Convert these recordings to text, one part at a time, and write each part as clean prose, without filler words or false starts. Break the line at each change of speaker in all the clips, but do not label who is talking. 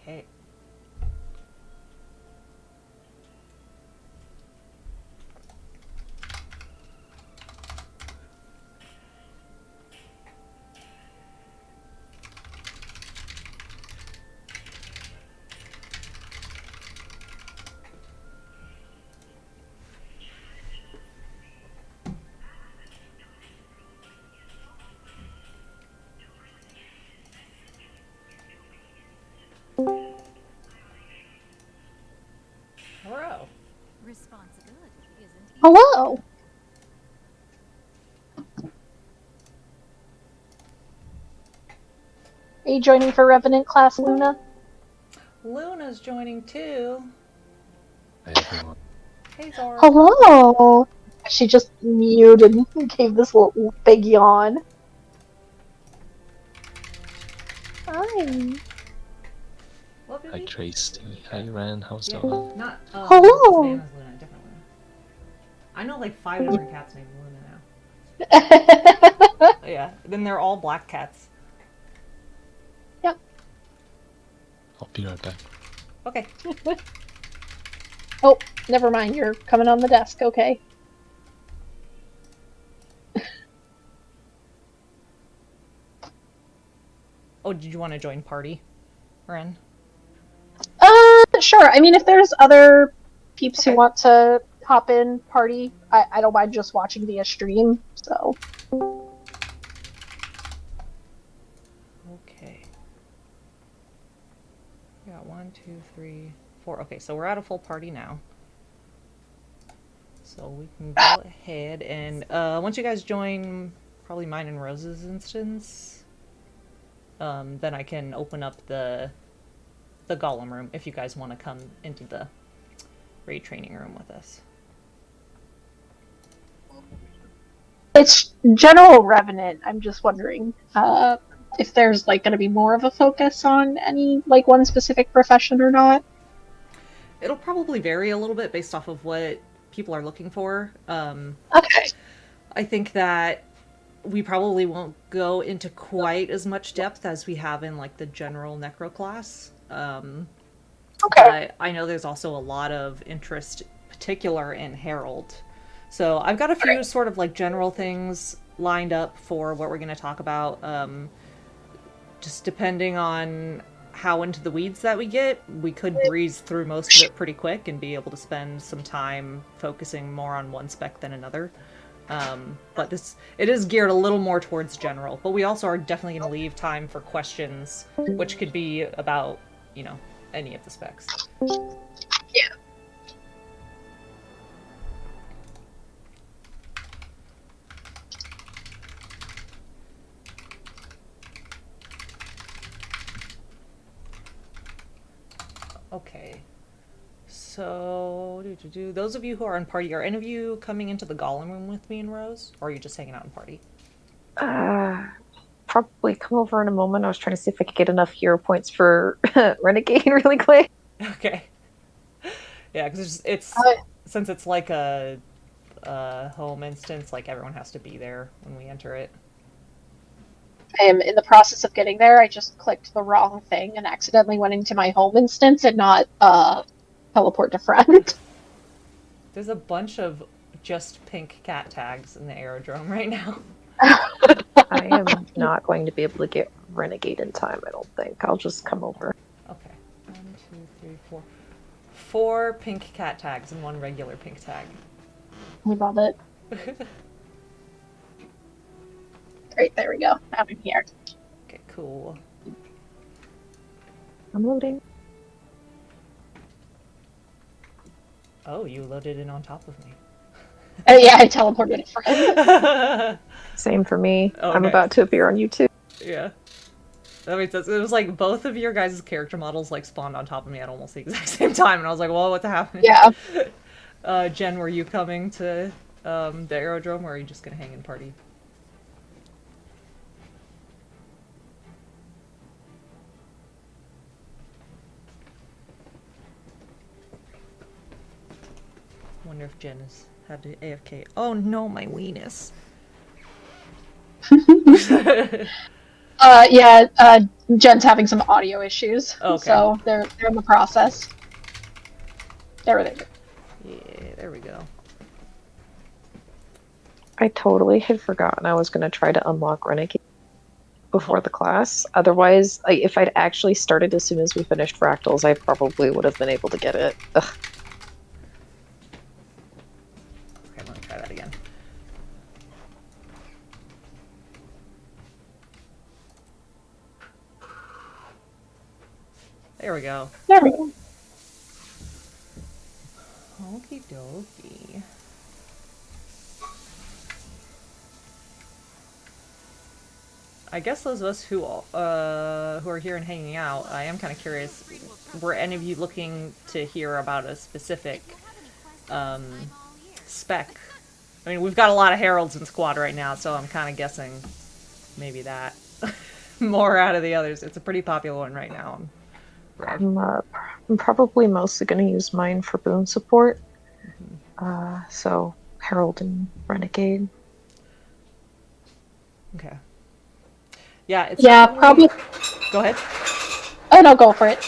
Okay. Hello.
Responsibility isn't easy.
Hello. Are you joining for Revenant Class, Luna?
Luna's joining too.
Hi everyone.
Hey, Zora.
Hello. She just muted and gave this little big yawn. Hi.
What,
Hi
baby?
Tracy. Hi Ren. How's
Yeah,
Donna?
not
Hello.
Savannah's Luna, different Luna. I know like 5 different cats named Luna now. Yeah, then they're all black cats.
Yep.
I'll be right back.
Okay.
Oh, never mind. You're coming on the desk. Okay.
Oh, did you want to join party, Ren?
Sure. I mean, if there's other peeps who
Okay.
want to hop in party, I don't mind just watching via stream. So.
Okay. We got 1, 2, 3, 4. Okay, so we're at a full party now. So we can go ahead and once you guys join, probably mine and Rose's instance, then I can open up the golem room if you guys want to come into the raid training room with us.
It's general Revenant. I'm just wondering if there's like going to be more of a focus on any like one specific profession or not.
It'll probably vary a little bit based off of what people are looking for.
Okay.
I think that we probably won't go into quite as much depth as we have in like the general necro class.
Okay.
But I know there's also a lot of interest, particular in Herald. So I've got a few sort of like general things lined up for what we're going to talk about. Just depending on how into the weeds that we get, we could breeze through most of it pretty quick and be able to spend some time focusing more on one spec than another. But it is geared a little more towards general. But we also are definitely going to leave time for questions, which could be about, any of the specs.
Yeah.
Okay. So, those of you who are in party, are any of you coming into the golem room with me and Rose? Or are you just hanging out in party?
Probably come over in a moment. I was trying to see if I could get enough hero points for Renegade really quick.
Okay. Yeah, because since it's like a home instance, like everyone has to be there when we enter it.
I am in the process of getting there. I just clicked the wrong thing and accidentally went into my home instance and not teleport to friend.
There's a bunch of just pink cat tags in the aerodrome right now.
I am not going to be able to get Renegade in time, I don't think. I'll just come over.
Okay. 1, 2, 3, 4. 4 pink cat tags and 1 regular pink tag.
We love it. Great, there we go. Now I'm here.
Okay, cool.
I'm loading.
Oh, you loaded in on top of me.
Yeah, I teleported to friend.
Same for me.
Okay.
I'm about to appear on YouTube.
Yeah. That makes sense. It was like both of your guys' character models like spawned on top of me at almost the exact same time, and I was like, "Well, what's happening?"
Yeah.
Jen, were you coming to the aerodrome, or are you just gonna hang in party? Wonder if Jen has had to AFK. Oh no, my weenus.
Yeah, Jen's having some audio issues,
Okay.
so they're in the process. There they go.
Yeah, there we go.
I totally had forgotten I was going to try to unlock Renegade before
Oh,
the class. Otherwise, if I'd actually started as soon as we finished Fractals, I probably would have been able to get it. Ugh.
okay, let me try that again. There we go.
There we go.
Okie dokie. I guess those of us who are here and hanging out, I am kind of curious. Were any of you looking to hear about a specific spec? I mean, we've got a lot of heralds in squad right now, so I'm kind of guessing maybe that more out of the others. It's a pretty popular one right now. Rev.
I'm probably mostly going to use mine for boon support. So Herald and Renegade.
Okay. Yeah, it's
Yeah,
definitely.
probably.
Go ahead.
Oh no, go for it.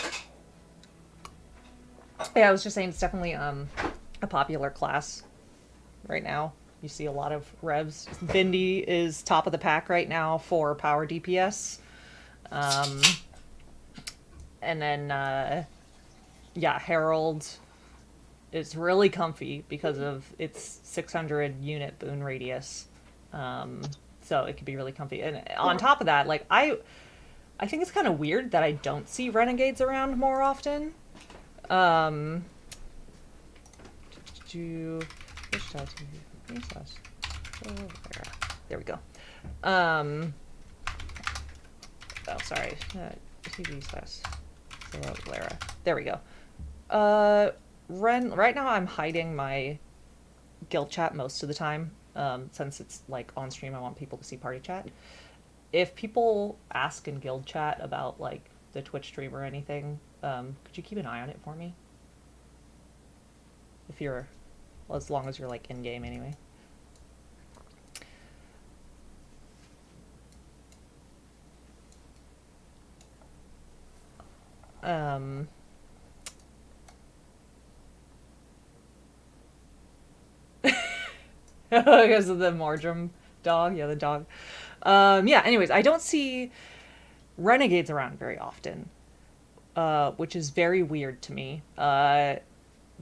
Yeah, I was just saying it's definitely a popular class right now. You see a lot of revs. Bindi is top of the pack right now for power DPS. Um, and then, yeah, Herald is really comfy because of its 600 unit boon radius. So it could be really comfy. And on top of that, like, I think it's kind of weird that I don't see renegades around more often. Um, to there we go. Oh, sorry. TV slash Lara. There we go. Right now I'm hiding my guild chat most of the time. Since it's like on stream, I want people to see party chat. If people ask in guild chat about like the Twitch stream or anything, could you keep an eye on it for me? If you're, well, as long as you're like in game anyway. Because of the Mordrum dog, yeah, the dog. Yeah. Anyways, I don't see renegades around very often, which is very weird to me.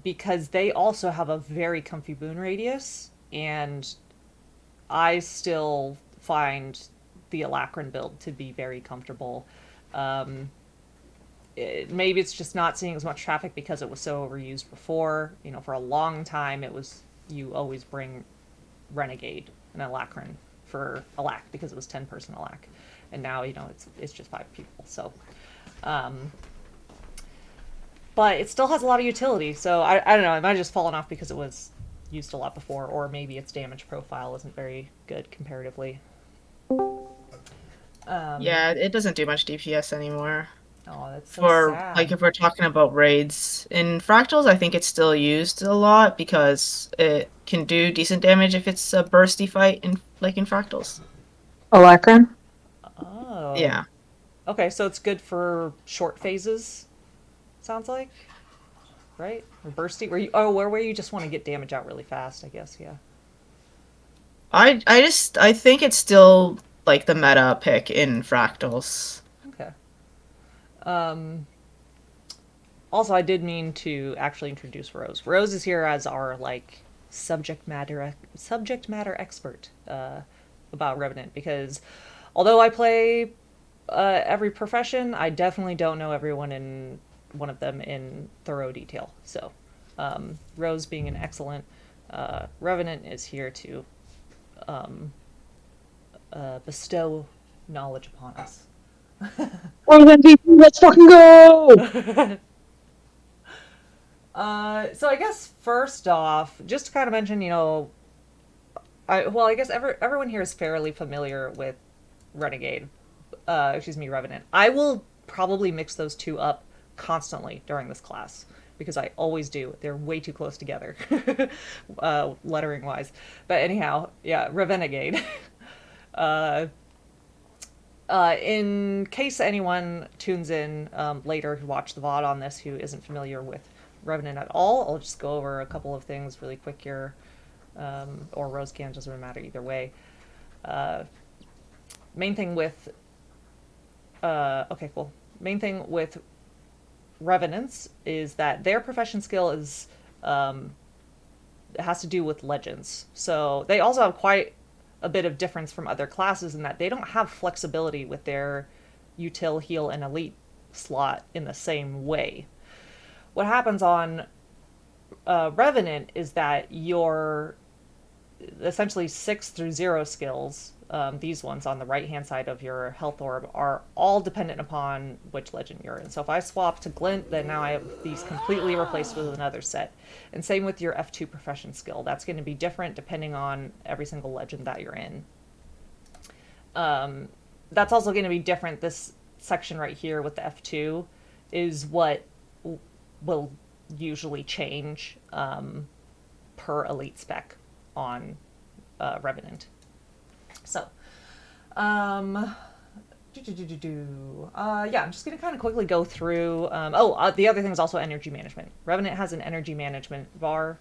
Because they also have a very comfy boon radius, and I still find the Alacran build to be very comfortable. Maybe it's just not seeing as much traffic because it was so overused before. You know, for a long time, it was you always bring Renegade and Alacran for Alac because it was 10-person Alac, and now you know it's just 5 people. So, but it still has a lot of utility. So I don't know. It might have just fallen off because it was used a lot before, or maybe its damage profile isn't very good comparatively.
Yeah, it doesn't do much DPS anymore.
Oh, that's so
For like
sad.
if we're talking about raids in fractals, I think it's still used a lot because it can do decent damage if it's a bursty fight in like in fractals.
Alacran?
Oh.
Yeah.
Okay, so it's good for short phases. Sounds like, right? Or bursty. Where you where you just want to get damage out really fast. I guess. Yeah.
I think it's still like the meta pick in fractals.
Okay. Um. Also, I did mean to actually introduce Rose. Rose is here as our like subject matter expert about Revenant because although I play every profession, I definitely don't know everyone in one of them in thorough detail. So, Rose, being an excellent Revenant, is here to bestow knowledge upon us.
Well then, people, let's fucking go!
So I guess first off, just to kind of mention, you know, I guess everyone here is fairly familiar with Renegade. Excuse me, Revenant. I will probably mix those two up constantly during this class because I always do. They're way too close together, lettering wise. But anyhow, yeah, Revenegade. In case anyone tunes in later who watched the VOD on this who isn't familiar with Revenant at all, I'll just go over a couple of things really quick here. Or Rosecan, doesn't really matter either way. Main thing with okay, cool. Main thing with Revenants is that their profession skill is it has to do with legends. So they also have quite a bit of difference from other classes in that they don't have flexibility with their util, heal, and elite slot in the same way. What happens on Revenant is that your essentially 6 through 0 skills, these ones on the right hand side of your health orb, are all dependent upon which legend you're in. So if I swap to Glint, then now I have these completely replaced with another set. And same with your F2 profession skill. That's going to be different depending on every single legend that you're in. That's also going to be different. This section right here with the F2 is what will usually change per elite spec on Revenant. So, yeah, I'm just going to kind of quickly go through. The other thing is also energy management. Revenant has an energy management bar.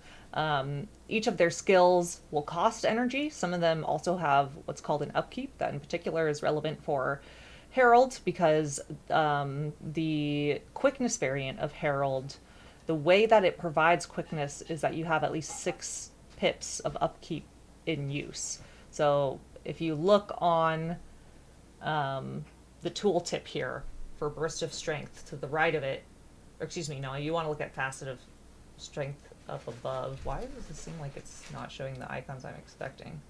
Each of their skills will cost energy. Some of them also have what's called an upkeep. That in particular is relevant for Herald because the quickness variant of Herald, the way that it provides quickness is that you have at least 6 pips of upkeep in use. So if you look on the tooltip here for Burst of Strength to the right of it, or excuse me, no, you want to look at Facet of Strength up above. Why does it seem like it's not showing the icons I'm expecting?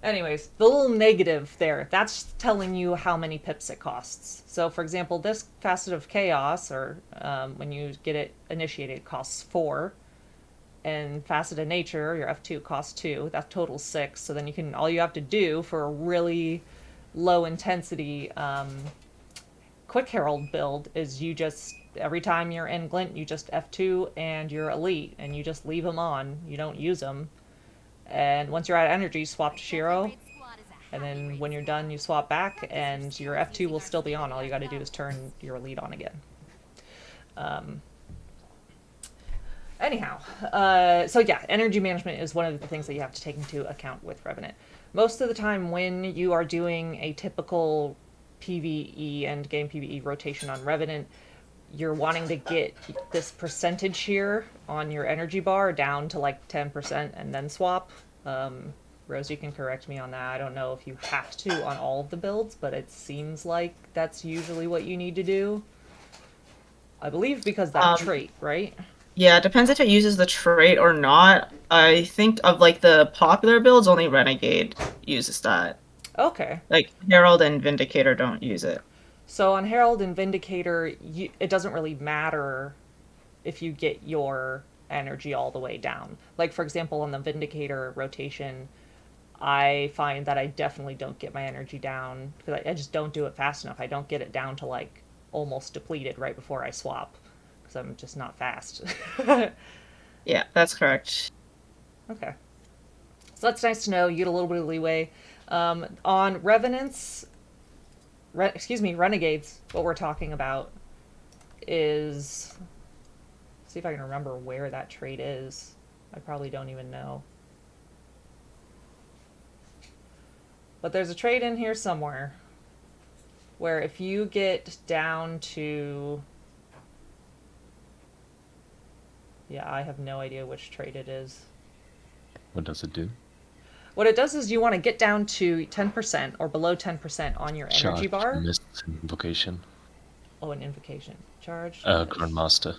Anyways, the little negative there, that's telling you how many pips it costs. So for example, this Facet of Chaos, or when you get it initiated, costs 4. And Facet of Nature, your F2, costs 2. That totals 6. So then all you have to do for a really low intensity Quick Herald build is you just, every time you're in Glint, you just F2 and you're Elite, and you just leave them on. You don't use them. And once you're out of energy, swap to Shiro. And then when you're done, you swap back, and your F2 will still be on. All you gotta do is turn your Elite on again. Anyhow, so yeah, energy management is one of the things that you have to take into account with Revenant. Most of the time when you are doing a typical PvE and game PvE rotation on Revenant, you're wanting to get this percentage here on your energy bar down to like 10% and then swap. Rose, you can correct me on that. I don't know if you have to on all of the builds, but it seems like that's usually what you need to do. I believe because that trait, right?
Yeah, it depends if it uses the trait or not. I think of like the popular builds, only Renegade uses that.
Okay.
Like Herald and Vindicator don't use it.
So on Herald and Vindicator, it doesn't really matter if you get your energy all the way down. Like for example, on the Vindicator rotation, I find that I definitely don't get my energy down because I just don't do it fast enough. I don't get it down to like almost depleted right before I swap. I'm just not fast.
Yeah, that's correct.
Okay. So that's nice to know. You get a little bit of leeway. On Revenants, Renegades, what we're talking about is... see if I can remember where that trait is. I probably don't even know. But there's a trait in here somewhere where if you get down to... yeah, I have no idea which trait it is.
What does it do?
What it does is you want to get down to 10% or below 10% on your energy
Charge,
bar.
Mist, Invocation.
Oh, an invocation. Charge.
Grandmaster.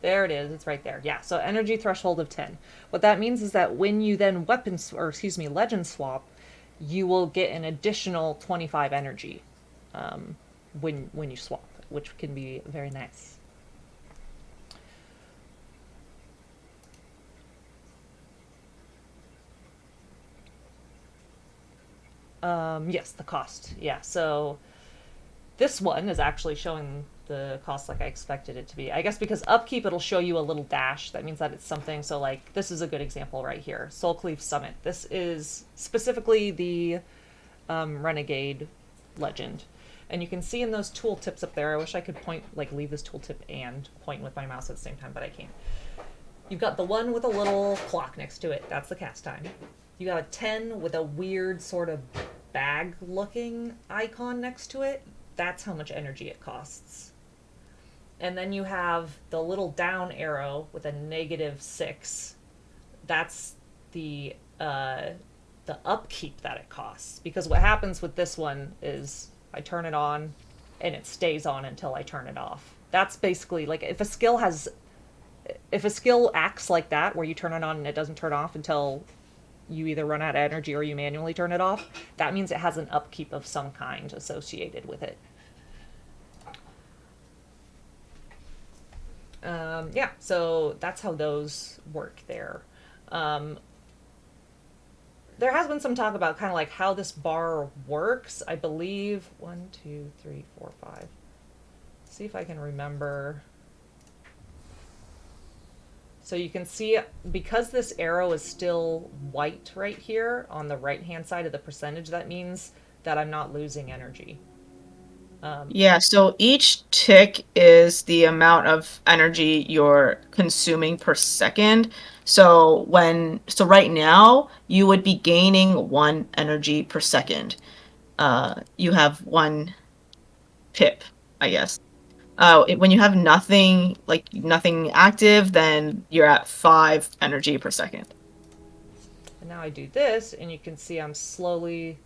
There it is. It's right there. Yeah, so energy threshold of 10. What that means is that when you then legend swap, you will get an additional 25 energy when you swap, which can be very nice. Yes, the cost. Yeah, so this one is actually showing the cost like I expected it to be. I guess because upkeep, it'll show you a little dash. That means that it's something. So like, this is a good example right here. Soulcleave Summit. This is specifically the Renegade legend. And you can see in those tooltips up there, I wish I could point, like leave this tooltip and point with my mouse at the same time, but I can't. You've got the one with a little clock next to it. That's the cast time. You got a 10 with a weird sort of bag-looking icon next to it. That's how much energy it costs. And then you have the little down arrow with a -6. That's the upkeep that it costs. Because what happens with this one is I turn it on and it stays on until I turn it off. That's basically like if a skill acts like that, where you turn it on and it doesn't turn off until you either run out of energy or you manually turn it off, that means it has an upkeep of some kind associated with it. Yeah, so that's how those work there. There has been some talk about kind of like how this bar works. I believe 1, 2, 3, 4, 5. See if I can remember. So you can see, because this arrow is still white right here on the right-hand side of the percentage, that means that I'm not losing energy.
Yeah, so each tick is the amount of energy you're consuming per second. So right now you would be gaining 1 energy per second. You have 1 pip, I guess. When you have nothing active, then you're at 5 energy per second.
And now I do this, and you can see I'm slowly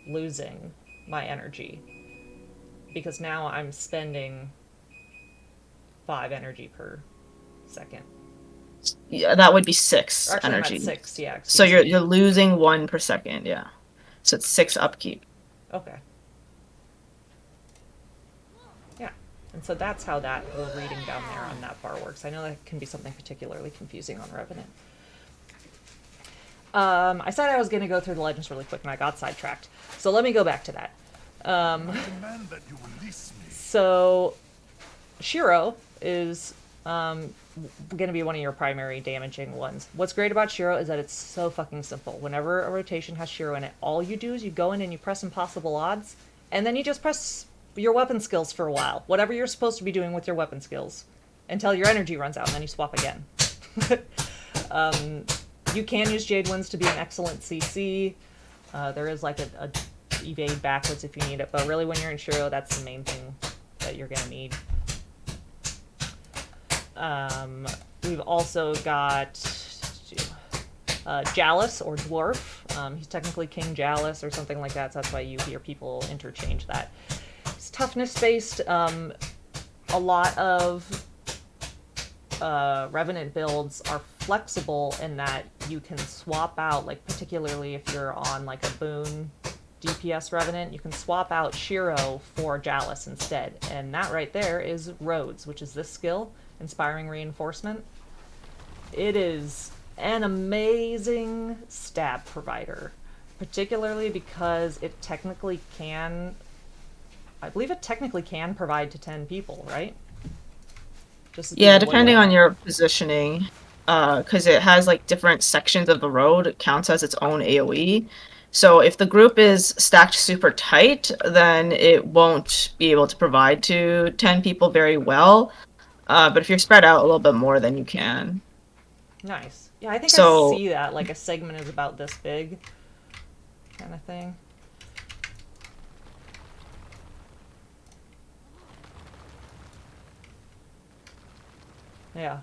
losing my energy. Because now I'm spending 5 energy per second.
Yeah, that would be 6
Actually,
energy.
I'm at 6, yeah.
So you're losing 1 per second, yeah. So it's 6 upkeep.
Okay. Yeah. And so that's how that whole reading down there on that bar works. I know that can be something particularly confusing on Revenant. I said I was going to go through the legends really quick, and I got sidetracked. So let me go back to that. So Shiro is going to be one of your primary damaging ones. What's great about Shiro is that it's so fucking simple. Whenever a rotation has Shiro in it, all you do is you go in and you press impossible odds, and then you just press your weapon skills for a while. Whatever you're supposed to be doing with your weapon skills. Until your energy runs out, and then you swap again. You can use Jade Winds to be an excellent CC. There is like a evade backwards if you need it, but really when you're in Shiro, that's the main thing that you're going to need. We've also got Jalus, or Dwarf. He's technically King Jalus or something like that, so that's why you hear people interchange that. He's toughness based. A lot of Revenant builds are flexible in that you can swap out, like particularly if you're on like a boon DPS Revenant, you can swap out Shiro for Jalus instead. And that right there is Rhodes, which is this skill, Inspiring Reinforcement. It is an amazing stab provider, particularly because it technically can, I believe it technically can provide to 10 people, right?
Yeah, depending on your positioning, because it has like different sections of the road, it counts as its own AoE. So if the group is stacked super tight, then it won't be able to provide to 10 people very well. But if you're spread out a little bit more, then you can.
Nice. Yeah, I think I see that. Like a segment is about this big kind of thing. Yeah.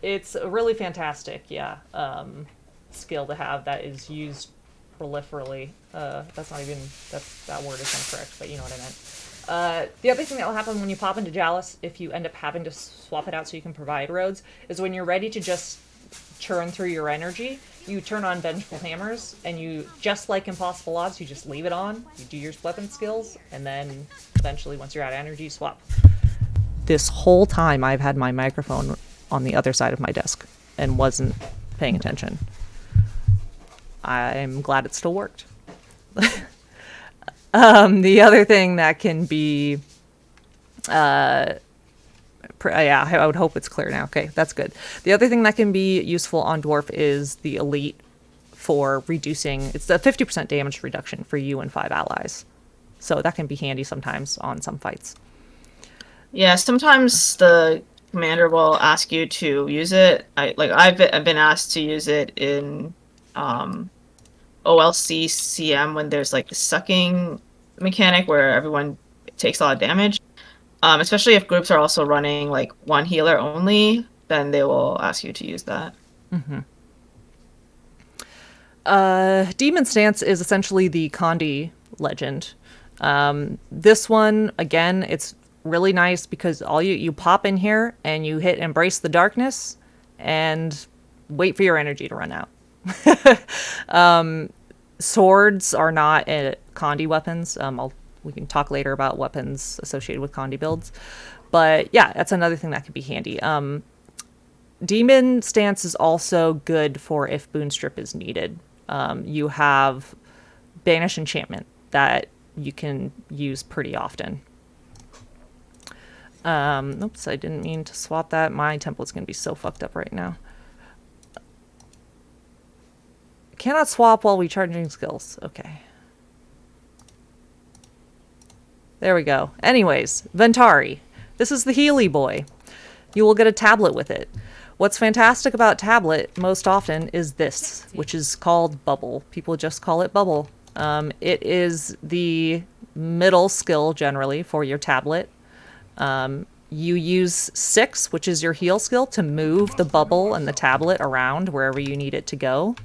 It's a really fantastic, skill to have that is used proliferally. That's not even, that word is incorrect, but you know what I meant. The other thing that will happen when you pop into Jalus, if you end up having to swap it out so you can provide roads, is when you're ready to just churn through your energy, you turn on Vengeful Hammers, and you, just like Impossible Odds, you just leave it on, you do your weapon skills, and then eventually, once you're out of energy, you swap. This whole time, I've had my microphone on the other side of my desk and wasn't paying attention. I'm glad it still worked. The other thing that can be Yeah, I would hope it's clear now. Okay, that's good. The other thing that can be useful on Dwarf is the Elite for reducing. It's a 50% damage reduction for you and 5 allies. So that can be handy sometimes on some fights.
Yeah, sometimes the commander will ask you to use it. I've been asked to use it in OLC CM when there's like the sucking mechanic where everyone takes a lot of damage. Especially if groups are also running like one healer only, then they will ask you to use that.
Demon Stance is essentially the Condi legend. This one, again, it's really nice because all you pop in here and you hit Embrace the Darkness and wait for your energy to run out. Swords are not Condi weapons. We can talk later about weapons associated with Condi builds. But yeah, that's another thing that could be handy. Demon Stance is also good for if Boon Strip is needed. You have Banish Enchantment that you can use pretty often. Oops, I didn't mean to swap that. My template's going to be so fucked up right now. Cannot swap while recharging skills. Okay. There we go. Anyways, Ventari. This is the Healy boy. You will get a tablet with it. What's fantastic about tablet most often is this, which is called Bubble. People just call it Bubble. It is the middle skill generally for your tablet. You use 6, which is your heal skill, to move the bubble and the tablet around wherever you need it to go.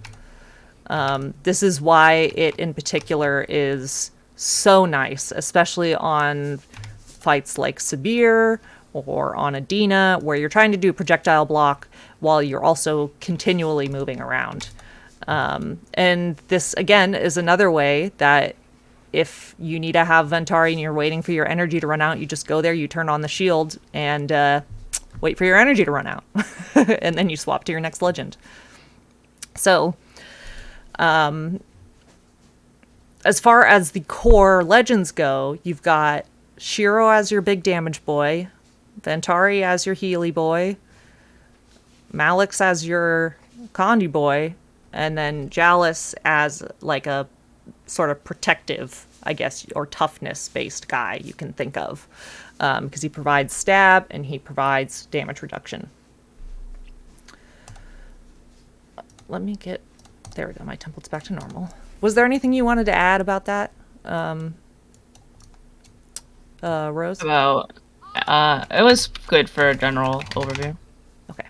This is why it in particular is so nice, especially on fights like Sabir or on Adina, where you're trying to do projectile block while you're also continually moving around. And this, again, is another way that if you need to have Ventari and you're waiting for your energy to run out, you just go there, you turn on the shield, and wait for your energy to run out. And then you swap to your next legend. So, as far as the core legends go, you've got Shiro as your big damage boy, Ventari as your Healy boy, Malix as your Condi boy, and then Jalis as like a sort of protective, I guess, or toughness-based guy you can think of. Because he provides stab and he provides damage reduction. Let me get... There we go, my template's back to normal. Was there anything you wanted to add about that, Rose?
About it was good for a general overview.
Okay.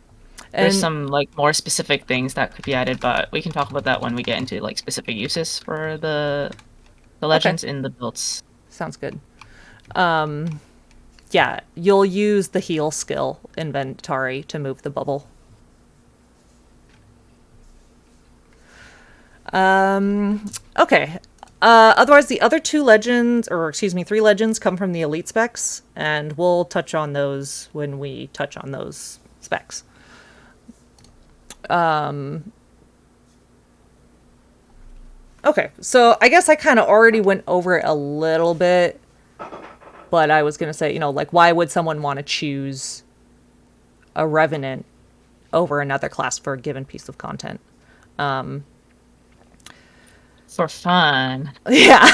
There's some like more specific things that could be added, but we can talk about that when we get into like specific uses for the legends in the builds.
Sounds good. Yeah, you'll use the heal skill inventory to move the bubble. Okay. Otherwise, the other 2 legends, or excuse me, 3 legends come from the elite specs, and we'll touch on those when we touch on those specs. Okay, so I guess I kind of already went over it a little bit, but I was going to say, you know, like, why would someone want to choose a Revenant over another class for a given piece of content?
For fun.
Yeah.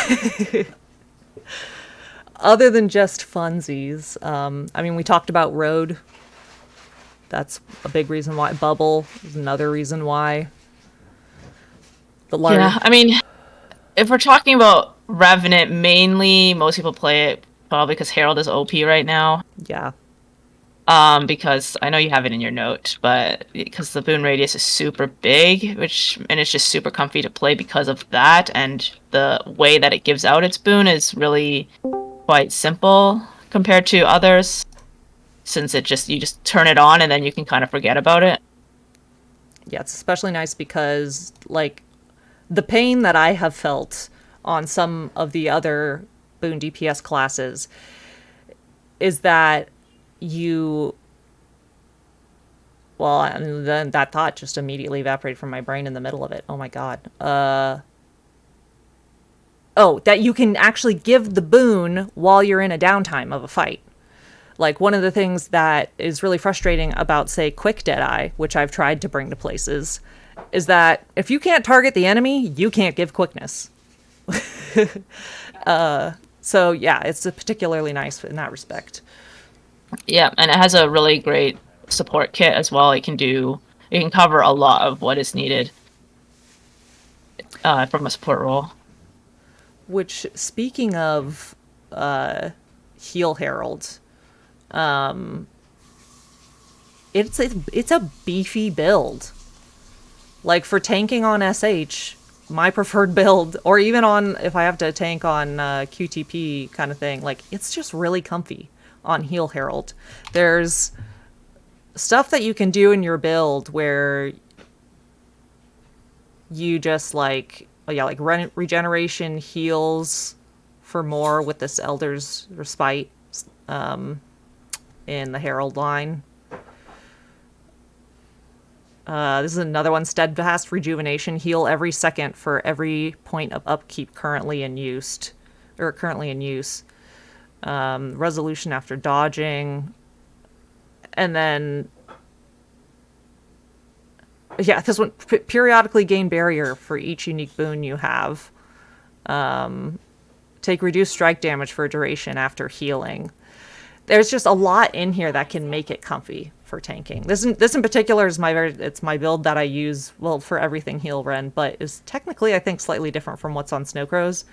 Other than just funsies. I mean, we talked about Road. That's a big reason why. Bubble is another reason why.
Yeah, I mean, if we're talking about Revenant, mainly most people play it probably because Herald is OP right now.
Yeah.
Because I know you have it in your note, but because the boon radius is super big, and it's just super comfy to play because of that, and the way that it gives out its boon is really quite simple compared to others, since you just turn it on and then you can kind of forget about it.
Yeah, it's especially nice because, like, the pain that I have felt on some of the other boon DPS classes is that well, and then that thought just immediately evaporated from my brain in the middle of it. Oh my god. That you can actually give the boon while you're in a downtime of a fight. Like, one of the things that is really frustrating about, say, Quick Deadeye, which I've tried to bring to places, is that if you can't target the enemy, you can't give quickness. So, yeah, it's particularly nice in that respect.
Yeah, and it has a really great support kit as well. It can cover a lot of what is needed from a support role.
Which, speaking of Heal Herald, it's a beefy build. Like, for tanking on SH, my preferred build, or even on if I have to tank on QTP kind of thing, like, it's just really comfy on Heal Herald. There's stuff that you can do in your build where you just like regeneration, heals for more with this Elder's Respite in the Herald line. This is another one, Steadfast Rejuvenation. Heal every second for every point of upkeep currently in use. Resolution after dodging. And then, yeah, this one, periodically gain barrier for each unique boon you have. Take reduced strike damage for a duration after healing. There's just a lot in here that can make it comfy for tanking. This in particular is my build that I use, well, for everything heal Ren, but is technically, I think, slightly different from what's on Snowcrows.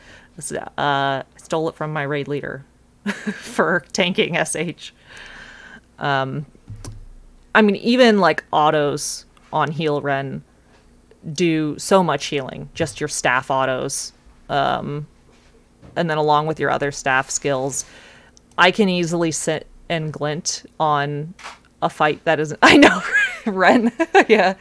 I stole it from my raid leader for tanking SH. I mean, even like autos on heal Ren do so much healing, just your staff autos, and then along with your other staff skills. I can easily sit and glint on a fight that isn't... I know, Ren. Yeah.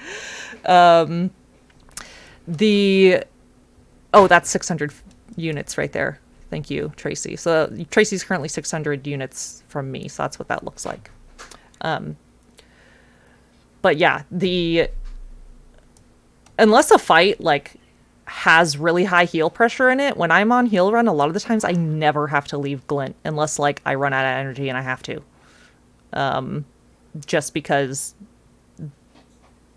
That's 600 units right there. Thank you, Tracy. So Tracy's currently 600 units from me, so that's what that looks like. But yeah, unless a fight, like, has really high heal pressure in it, when I'm on heal run, a lot of the times I never have to leave glint unless, like, I run out of energy and I have to. Just because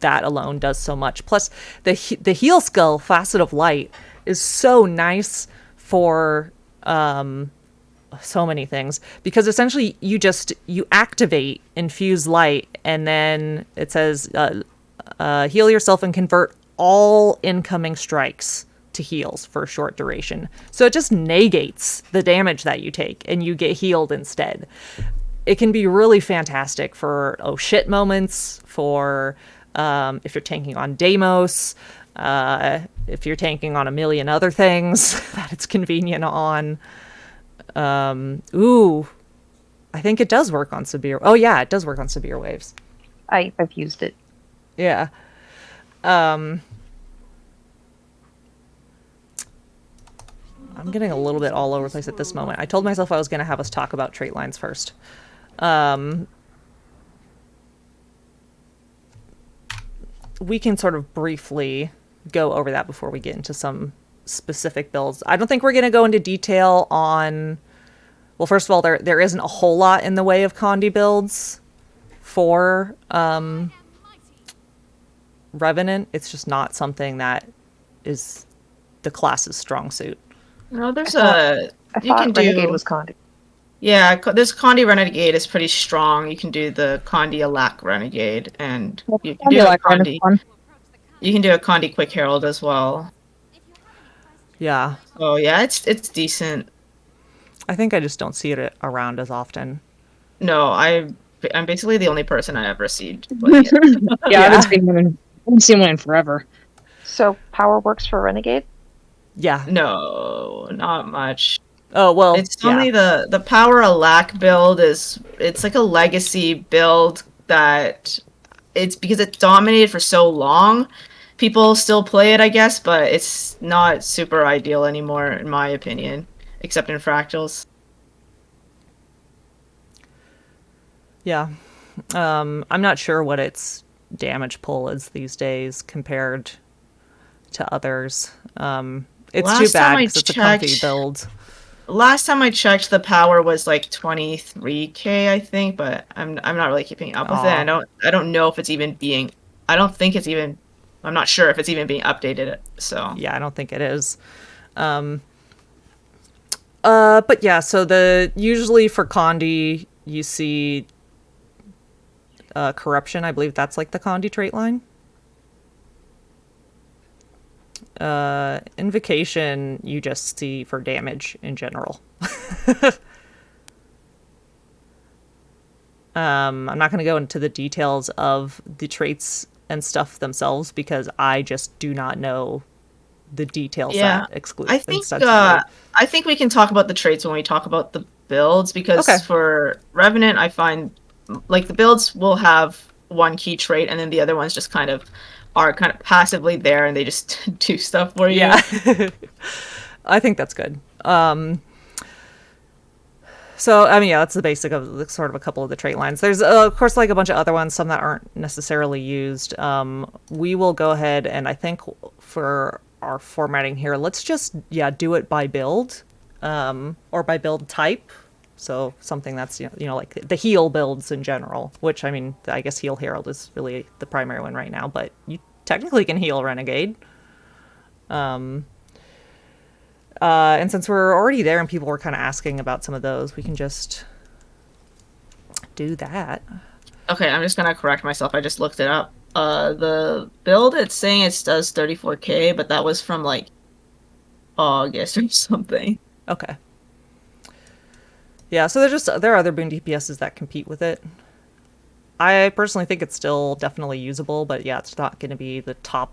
that alone does so much. Plus, the heal skill, Facet of Light, is so nice for so many things, because essentially you activate Infuse Light, and then it says heal yourself and convert all incoming strikes to heals for a short duration. So it just negates the damage that you take, and you get healed instead. It can be really fantastic for oh shit moments, for if you're tanking on Deimos, if you're tanking on a million other things that it's convenient on. I think it does work on severe... Oh yeah, it does work on severe waves.
I've used it.
Yeah. I'm getting a little bit all over the place at this moment. I told myself I was going to have us talk about trait lines first. We can sort of briefly go over that before we get into some specific builds. I don't think we're going to go into detail on... Well, first of all, there isn't a whole lot in the way of Condi builds for Revenant. It's just not something that is the class's strong suit.
No, there's
I thought Renegade was Condi.
Yeah, this Condi Renegade is pretty strong. You can do the Condi Alack Renegade, and you can do a Condi. You can do a Condi Quick Herald as well.
Yeah.
Oh yeah, it's decent.
I think I just don't see it around as often.
No, I'm basically the only person I ever seen.
Yeah, I haven't seen one in forever.
So power works for Renegade?
Yeah.
No, not much.
Oh, well,
it's only the Power Alack build it's like a legacy build that it's because it's dominated for so long. People still play it, I guess, but it's not super ideal anymore, in my opinion, except in fractals.
Yeah. I'm not sure what its damage pull is these days compared to others. It's too bad because it's a comfy build.
last time I checked, the power was like 23k, I think, but I'm not really keeping up with it.
Aw.
I don't know if it's even being. I don't think it's even. I'm not sure if it's even being updated. So
Yeah, I don't think it is. But yeah, so usually for Condi, you see corruption. I believe that's like the Condi trait line. Invocation, you just see for damage in general. I'm not going to go into the details of the traits and stuff themselves because I just do not know the details
yeah,
that exclude
I think
extensively.
I think we can talk about the traits when we talk about the builds because
Okay.
for Revenant, I find like the builds will have one key trait and then the other ones just kind of are kind of passively there and they just do stuff for you.
Yeah. I think that's good. So, I mean, yeah, that's the basic of sort of a couple of the trait lines. There's, of course, like a bunch of other ones, some that aren't necessarily used. We will go ahead and I think for our formatting here, let's just, yeah, do it by build or by build type. So something that's, like the heal builds in general, which, I mean, I guess Heal Herald is really the primary one right now, but you technically can heal Renegade. And since we're already there and people were kind of asking about some of those, we can just do that.
Okay, I'm just gonna correct myself. I just looked it up. The build it's saying it does 34k, but that was from like August or something.
Okay. Yeah, so there are other boon DPSs that compete with it. I personally think it's still definitely usable, but yeah, it's not going to be the top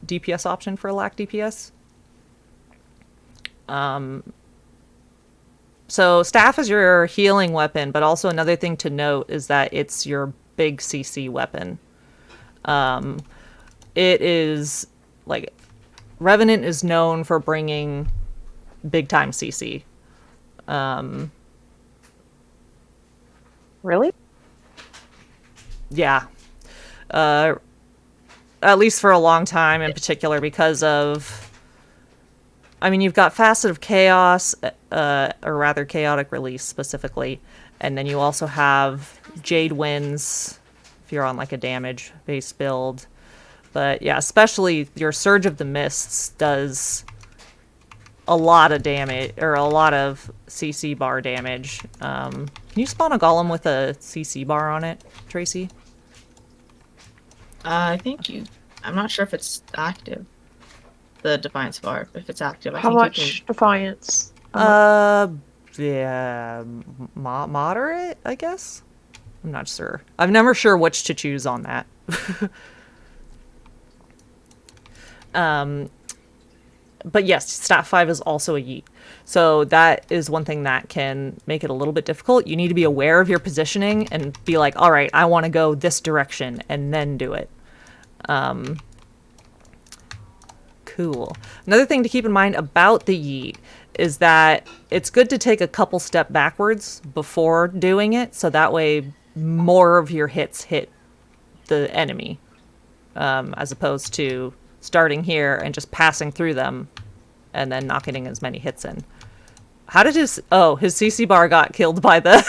DPS option for a LAC DPS. So staff is your healing weapon, but also another thing to note is that it's your big CC weapon. It is like Revenant is known for bringing big time CC.
Really?
Yeah. At least for a long time in particular because of I mean, you've got Facet of Chaos, or rather Chaotic Release specifically, and then you also have Jade Winds if you're on like a damage-based build. But yeah, especially your Surge of the Mists does a lot of damage, or a lot of CC bar damage. Can you spawn a golem with a CC bar on it, Tracy?
I think you. I'm not sure if it's active. The Defiance bar, if it's active, I
How
think
much
you can.
defiance?
Yeah, moderate, I guess. I'm not sure. I'm never sure which to choose on that. But yes, Stat 5 is also a yeet. So that is one thing that can make it a little bit difficult. You need to be aware of your positioning and be like, all right, I want to go this direction, and then do it. Cool. Another thing to keep in mind about the yeet is that it's good to take a couple step backwards before doing it, so that way more of your hits hit the enemy, as opposed to starting here and just passing through them and then not getting as many hits in. How did his CC bar got killed by the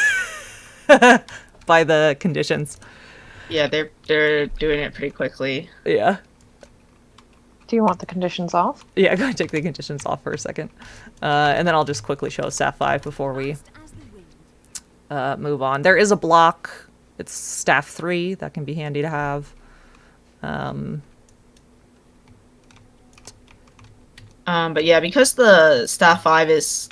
by the conditions.
Yeah, they're doing it pretty quickly.
Yeah.
Do you want the conditions off?
Yeah, go ahead and take the conditions off for a second. And then I'll just quickly show Staff 5 before we move on. There is a block. It's Staff 3. That can be handy to have.
But yeah, because the Staff 5 is...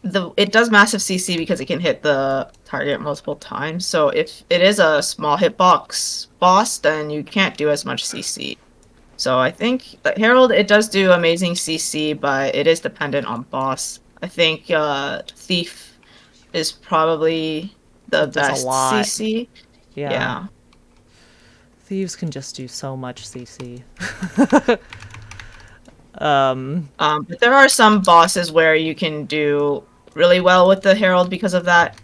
It does massive CC because it can hit the target multiple times. So if it is a small hitbox boss, then you can't do as much CC. So I think that Herald, it does do amazing CC, but it is dependent on boss. I think Thief is probably the best CC. Yeah.
Thieves can just do so much CC.
But there are some bosses where you can do really well with the Herald because of that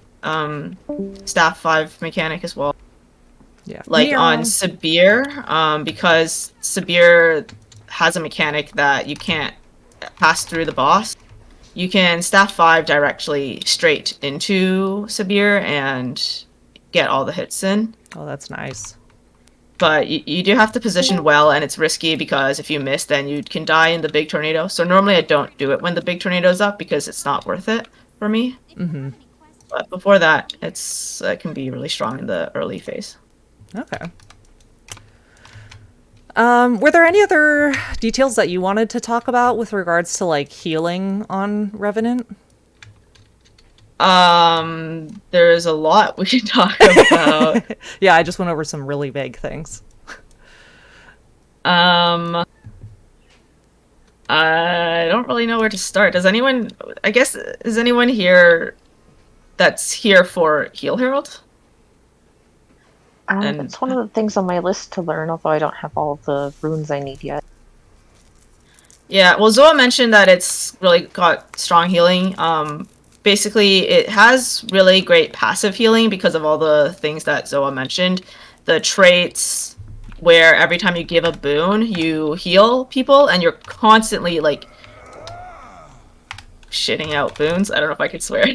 Staff 5 mechanic as well.
Yeah.
Like on Sabir, because Sabir has a mechanic that you can't pass through the boss. you can staff 5 directly straight into Sabir and get all the hits in.
Oh, that's nice.
But you do have to position well, and it's risky because if you miss, then you can die in the big tornado. So normally I don't do it when the big tornado's up because it's not worth it for me.
Mm-hmm.
But before that, it can be really strong in the early phase.
Okay. Were there any other details that you wanted to talk about with regards to like healing on Revenant?
There's a lot we can talk about.
Yeah, I just went over some really vague things.
I don't really know where to start. Is anyone here that's here for Heal Herald? And-
It's one of the things on my list to learn, although I don't have all of the runes I need yet.
Yeah, well, Zoa mentioned that it's really got strong healing. Basically, it has really great passive healing because of all the things that Zoa mentioned. The traits where every time you give a boon, you heal people, and you're constantly, like, shitting out boons. I don't know if I could swear.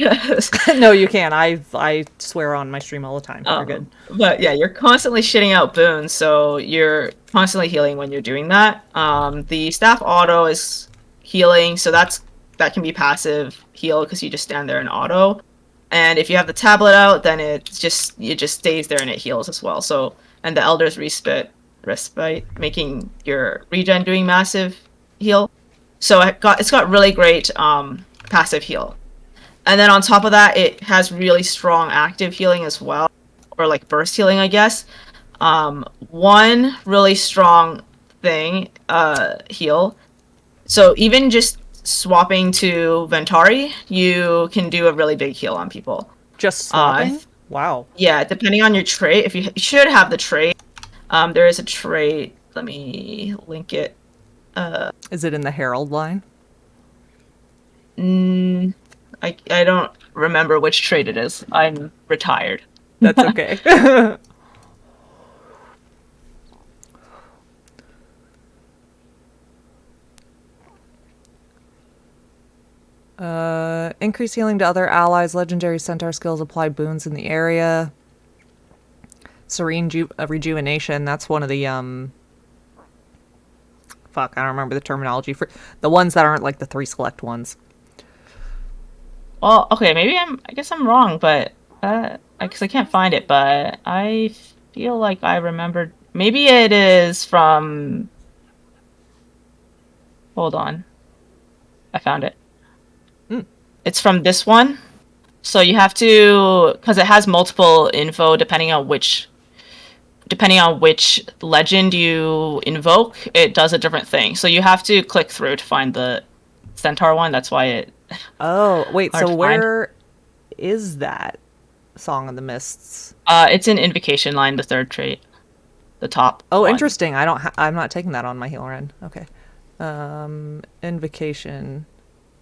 No, you can. I swear on my stream all the time. You're good.
But yeah, you're constantly shitting out boons, so you're constantly healing when you're doing that. The staff auto is healing, so that can be passive heal because you just stand there and auto. And if you have the tablet out, then it just stays there and it heals as well. So, and the Elder's respite, making your regen doing massive heal. So it's got really great passive heal. And then on top of that, it has really strong active healing as well, or like burst healing, I guess. One really strong thing, heal. So even just swapping to Ventari, you can do a really big heal on people.
Just swapping? Wow.
Yeah, depending on your trait. If you should have the trait. There is a trait. Let me link it.
Is it in the Herald line?
I don't remember which trait it is. I'm retired.
That's okay. Increase healing to other allies. Legendary centaur skills apply boons in the area. Serene rejuvenation. That's one of the fuck, I don't remember the terminology for the ones that aren't like the 3 select ones.
Well, okay, maybe I guess I'm wrong, but because I can't find it, but I feel like I remembered. Maybe it is from. Hold on, I found it. It's from this one, so you have to, because it has multiple info depending on which legend you invoke, it does a different thing. So you have to click through to find the centaur one. That's why it.
Oh, wait,
hard
so
to
where is that Song of the Mists?
It's in Invocation line, the 3rd trait, the top.
Oh,
one.
interesting. I'm not taking that on my heal run. Okay. Invocation.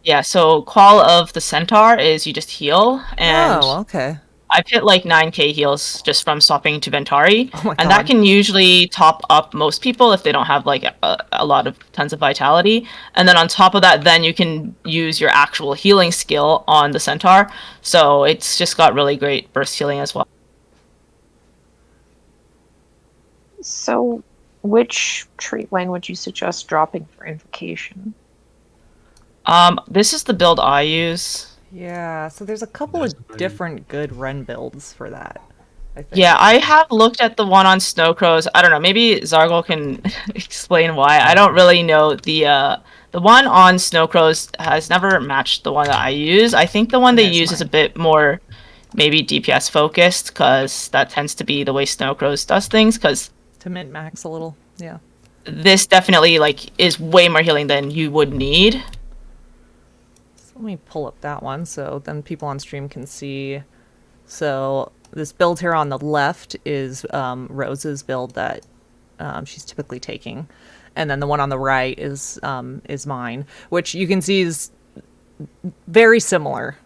Yeah, so Call of the Centaur is you just heal, and
Oh, okay.
I've hit like 9k heals just from swapping to Ventari,
Oh my
and that
God.
can usually top up most people if they don't have like a lot of tons of vitality. And then on top of that, then you can use your actual healing skill on the Centaur. So it's just got really great burst healing as well.
So, which trait line would you suggest dropping for invocation?
This is the build I use.
Yeah, so there's a couple of different good run builds for that, I think.
Yeah, I have looked at the one on Snowcrows. I don't know, maybe Zargle can explain why. I don't really know. The one on Snowcrows has never matched the one that I use. I think the one they
That's
use is a
mine.
bit more maybe DPS focused, because that tends to be the way Snowcrows does things, because
To min max a little, yeah.
this definitely like is way more healing than you would need.
So let me pull up that one so then people on stream can see. So this build here on the left is Rose's build that she's typically taking. And then the one on the right is mine, which you can see is very similar.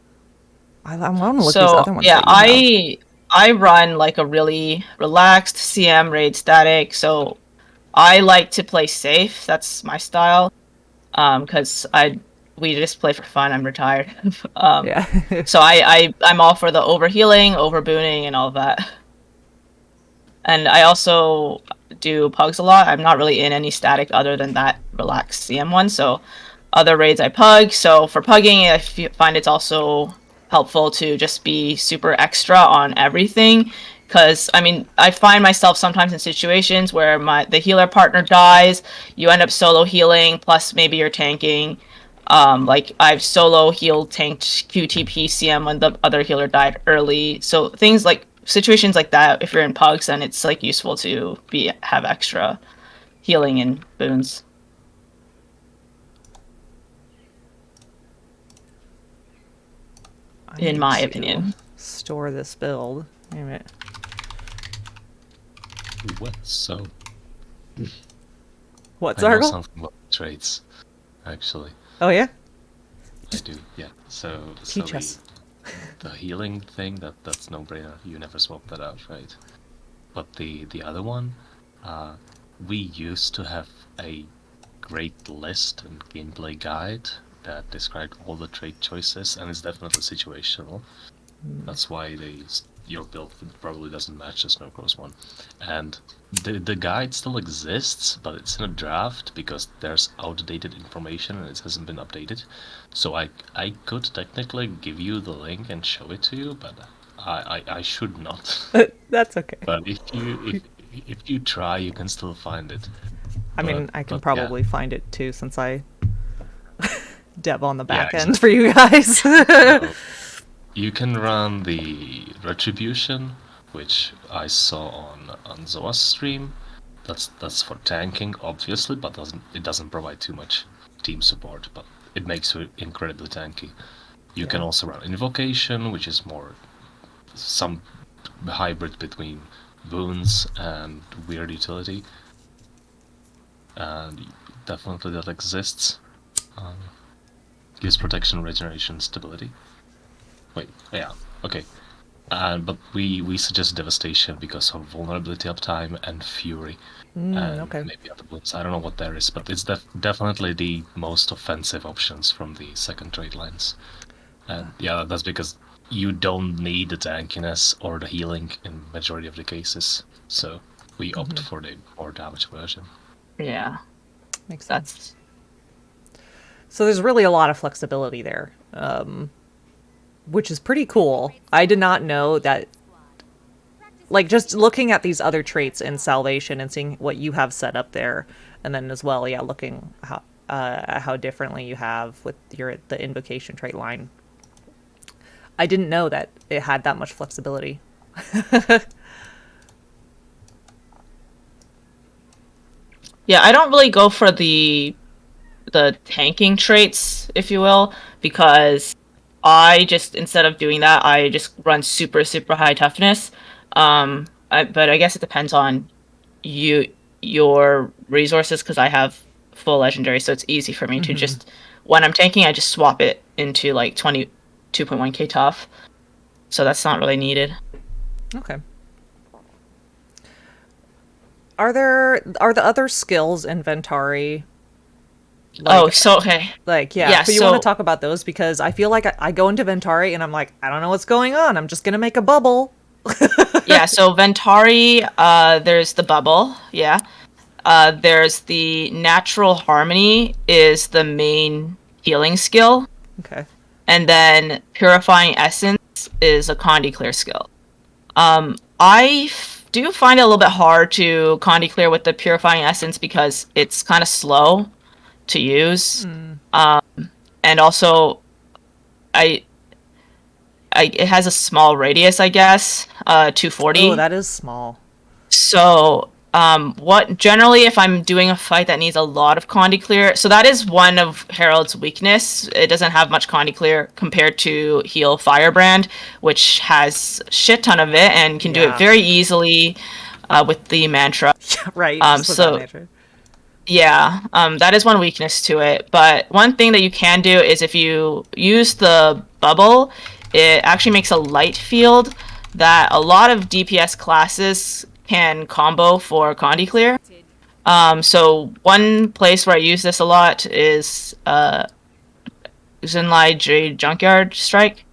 I want to look these other ones.
Yeah,
that you have.
I run like a really relaxed CM raid static, so I like to play safe. That's my style. Because we just play for fun. I'm retired.
Yeah.
So I'm all for the overhealing, overbooning, and all of that. And I also do pugs a lot. I'm not really in any static other than that relaxed CM one. So other raids I pug. So for pugging, I find it's also helpful to just be super extra on everything. Because I mean, I find myself sometimes in situations where the healer partner dies, you end up solo healing, plus maybe you're tanking. Like I've solo healed tanked QTP CM when the other healer died early. So things like situations like that, if you're in pugs, then it's like useful to have extra healing and boons. In my opinion.
Store this build. Wait a minute.
What? So.
What's
I know
Argle?
something about traits, actually.
Oh yeah.
I do. Yeah. So.
Teach us.
The healing thing, that's no brainer. You never swap that out, right? But the other one, we used to have a great list and gameplay guide that described all the trait choices, and it's definitely situational. That's why your build probably doesn't match the Snowcross one. And the guide still exists, but it's in a draft because there's outdated information and it hasn't been updated. So I could technically give you the link and show it to you, but I should not.
That's okay.
But if you try, you can still find it.
I mean, I can probably find it too, since I dev on the back end
exactly.
for you guys.
So, you can run the Retribution, which I saw on Zoa's stream. That's for tanking, obviously, but it doesn't provide too much team support, but it makes you incredibly tanky. You can also run Invocation, which is more some hybrid between boons and weird utility. And definitely that exists. Gives protection, regeneration, stability. Wait, yeah, okay. But we suggest Devastation because of vulnerability uptime and Fury. And
okay.
maybe other boots. I don't know what there is, but it's definitely the most offensive options from the second trade lines. And yeah, that's because you don't need the tankiness or the healing in majority of the cases. So we opt for the more damage version.
Yeah.
Makes sense. So there's really a lot of flexibility there, which is pretty cool. I did not know that, like, just looking at these other traits in Salvation and seeing what you have set up there, and then as well, yeah, looking at how differently you have with the Invocation trait line. I didn't know that it had that much flexibility.
Yeah, I don't really go for the tanking traits, if you will, because I just, instead of doing that, I just run super high toughness. But I guess it depends on your resources, because I have full legendary, so it's easy for me to just, when I'm tanking, I just swap it into like 22.1k tough. So that's not really needed.
Okay. Are the other skills in Ventari?
Okay.
Like, yeah, so you want to talk about those, because I feel like I go into Ventari and I'm like, I don't know what's going on. I'm just going to make a bubble.
Yeah, so Ventari, there's the bubble, yeah. There's the Natural Harmony is the main healing skill.
Okay.
And then Purifying Essence is a Condi Clear skill. I do find it a little bit hard to Condi Clear with the Purifying Essence because it's kind of slow to use. And also, it has a small radius, I guess, 240.
Oh, that is small.
So, generally, if I'm doing a fight that needs a lot of Condi Clear, so that is one of Herald's weakness. It doesn't have much Condi Clear compared to Heal Firebrand, which has a shit ton of it and can do it very easily with the mantra.
Right.
Yeah, that is one weakness to it. But one thing that you can do is if you use the bubble, it actually makes a light field that a lot of DPS classes can combo for Condi Clear. So one place where I use this a lot is Zinlai Jade Junkyard Strike,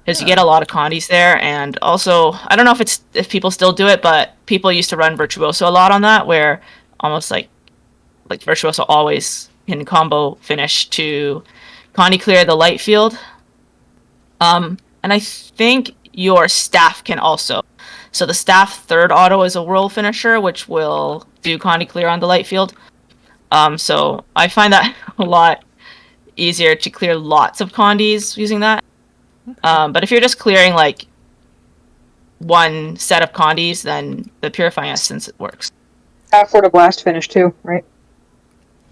because you
Yeah.
get a lot of condies there, and also I don't know if people still do it, but people used to run Virtuoso a lot on that, where almost like Virtuoso always can combo finish to condi clear the light field. And I think your staff can also. So the staff third auto is a whirl finisher, which will do condi clear on the light field. So I find that a lot easier to clear lots of condis using that. But if you're just clearing like one set of condis, then the Purifying Essence works.
Staff for the blast finish too, right?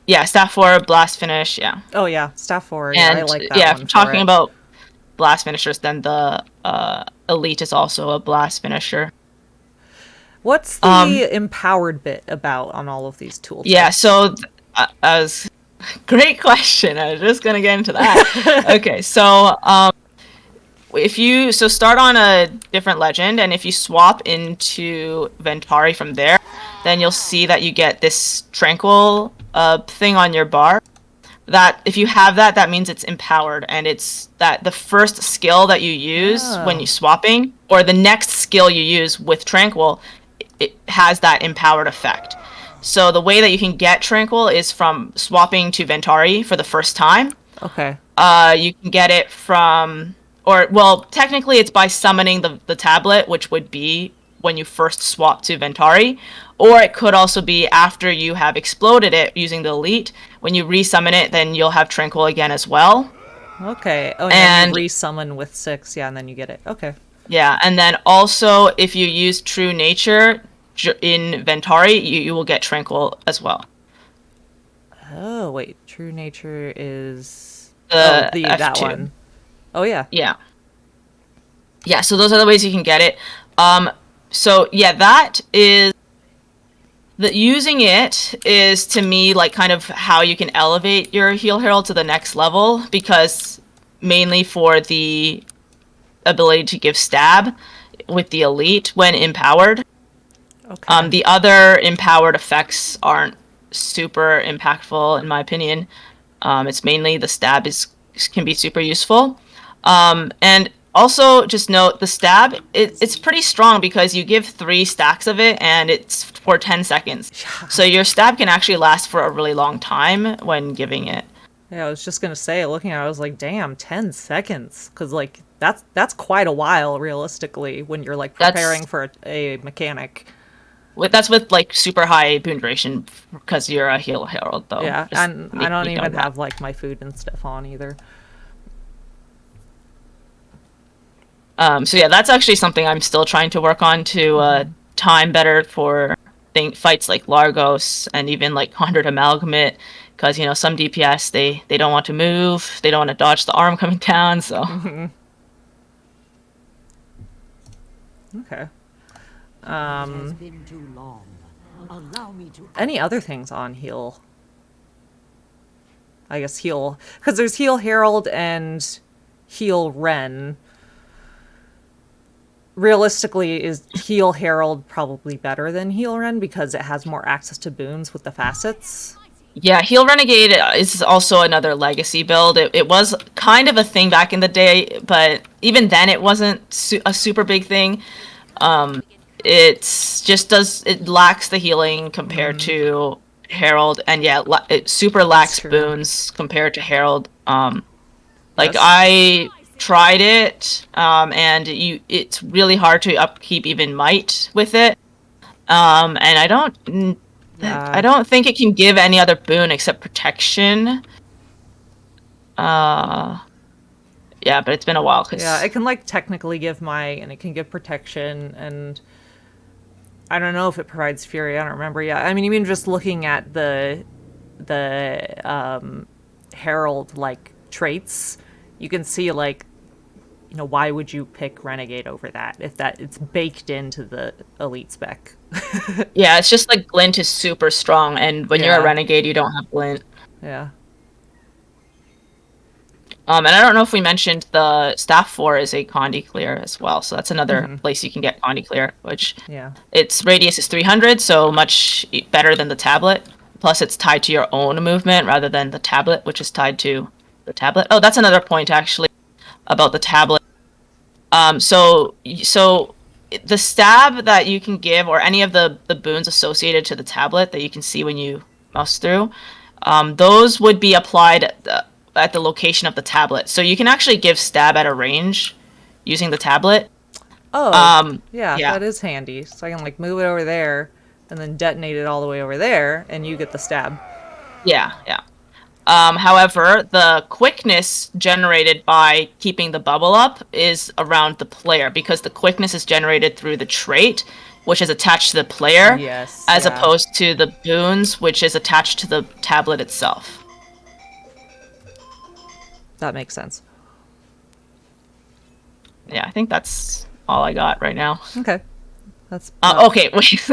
Yeah, staff 4, blast finish, yeah.
Oh yeah, staff 4. Yeah,
And
I like that
yeah,
one.
if talking about blast finishers, then the elite is also a blast finisher.
What's the empowered bit about on all of these tools?
Yeah, so I was great question. I was just gonna get into that. Okay, so if you start on a different legend, and if you swap into Ventari from there, then you'll see that you get this tranquil thing on your bar. That if you have that, that means it's empowered, and it's that the first skill that you use when you're swapping, or the next skill you use with tranquil, it has that empowered effect. So the way that you can get tranquil is from swapping to Ventari for the first time.
Okay.
You can get it from, or well, technically it's by summoning the tablet, which would be when you first swap to Ventari, or it could also be after you have exploded it using the elite. When you resummon it, then you'll have tranquil again as well.
Okay. Oh, and then you resummon with 6, yeah, and then you get it. Okay.
Yeah, and then also if you use True Nature in Ventari, you will get tranquil as well.
Oh wait, True Nature is
the
that one. Oh yeah.
Yeah. Yeah, so those are the ways you can get it. So yeah, that is using it is to me like kind of how you can elevate your Heal Herald to the next level, because mainly for the ability to give stab with the elite when empowered.
Okay.
The other empowered effects aren't super impactful in my opinion. It's mainly the stab can be super useful. And also, just note, the stab, it's pretty strong because you give 3 stacks of it, and it's for 10 seconds. So your stab can actually last for a really long time when giving it.
Yeah, I was just gonna say, looking at it, I was like, damn, 10 seconds. Because, like, that's quite a while, realistically, when you're, like, preparing for a mechanic.
That's with, like, super high boon duration, because you're a Heal Herald, though.
Yeah, and I don't even have, like, my food and stuff on, either.
So yeah, that's actually something I'm still trying to work on to time better for fights like Largos and even like 100 Amalgamate, because some DPS they don't want to move, they don't want to dodge the arm coming down. So
Okay. Any other things on heal? I guess heal, because there's Heal Herald and Heal Ren. Realistically, is Heal Herald probably better than Heal Ren because it has more access to boons with the facets?
Yeah, Heal Renegade is also another legacy build. It was kind of a thing back in the day, but even then it wasn't a super big thing. It lacks the healing compared to Herald, and yeah, it super lacks boons compared to Herald. I tried it, and it's really hard to upkeep even might with it. And I don't think it can give any other boon except protection. Yeah, but it's been a while.
Yeah, it can like technically give might, and it can give protection, and I don't know if it provides fury. I don't remember yet. I mean, even just looking at the Herald like traits, you can see like, why would you pick Renegade over that if it's baked into the elite spec?
Yeah, it's just like glint is super strong, and when you're a Renegade, you don't have glint.
Yeah.
And I don't know if we mentioned the Staff 4 is a Condi clear as well, so that's another place you can get Condi clear, which its radius is 300, so much better than the tablet. Plus, it's tied to your own movement rather than the tablet, which is tied to the tablet. Oh, that's another point actually about the tablet. So the stab that you can give, or any of the boons associated to the tablet that you can see when you mouse through, those would be applied at the location of the tablet. So you can actually give stab at a range using the tablet.
Oh, yeah,
yeah.
that is handy. So I can like move it over there and then detonate it all the way over there, and you get the stab.
Yeah. However, the quickness generated by keeping the bubble up is around the player, because the quickness is generated through the trait, which is attached to the player,
Yes,
as
yeah.
opposed to the boons, which is attached to the tablet itself.
That makes sense.
Yeah, I think that's all I got right now.
Okay. That's
okay, wait.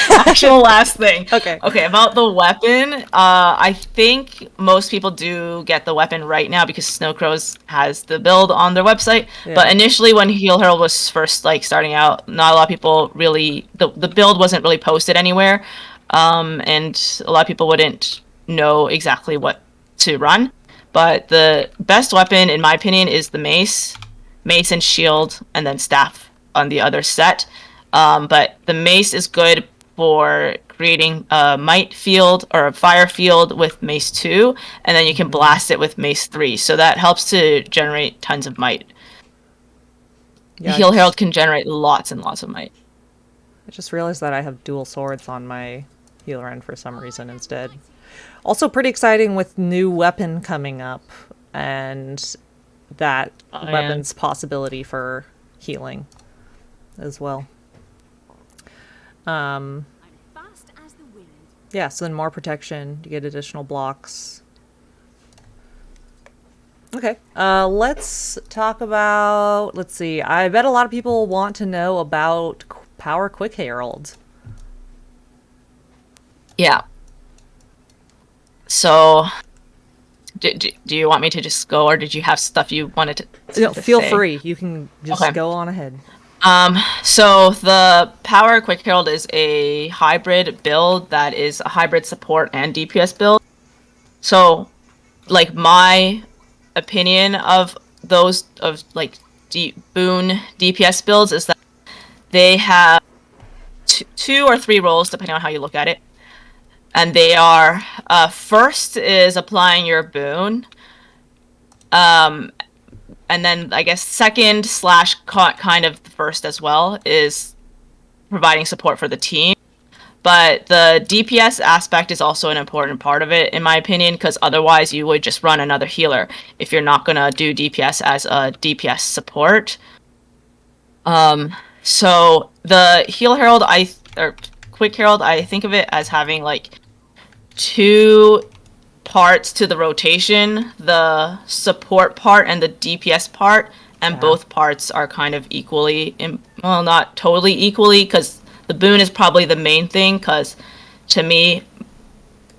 Actual last thing.
Okay.
Okay, about the weapon. I think most people do get the weapon right now because Snowcrows has the build on their website.
Yeah.
But initially, when Heal Herald was first like starting out, not a lot of people really the build wasn't really posted anywhere, and a lot of people wouldn't know exactly what to run. But the best weapon, in my opinion, is the mace and shield, and then staff on the other set. But the mace is good for creating a might field or a fire field with mace 2, and then you can blast it with mace 3. So that helps to generate tons of might.
Yeah,
Heal Herald can generate lots and lots of might.
I just realized that I have dual swords on my healer end for some reason instead. Also pretty exciting with new weapon coming up, and that weapon's possibility for healing as well.
I'm fast as the wind.
Yeah, so then more protection, you get additional blocks. Okay, let's talk about, let's see, I bet a lot of people want to know about Power Quick Herald.
Yeah. So, do you want me to just go, or did you have stuff you wanted to
No, feel
say?
free, you can just
Okay.
go on ahead.
So the Power Quick Herald is a hybrid build that is a hybrid support and DPS build. So, like, my opinion of those boon DPS builds is that they have two or three roles depending on how you look at it, and they are first is applying your boon, and then I guess second / kind of the first as well is providing support for the team. But the DPS aspect is also an important part of it, in my opinion, because otherwise you would just run another healer if you're not going to do DPS as a DPS support. So the Heal Herald, or Quick Herald, I think of it as having like 2 parts to the rotation, the support part and the DPS part, and both parts are kind of equally, well, not totally equally, because the boon is probably the main thing, because to me,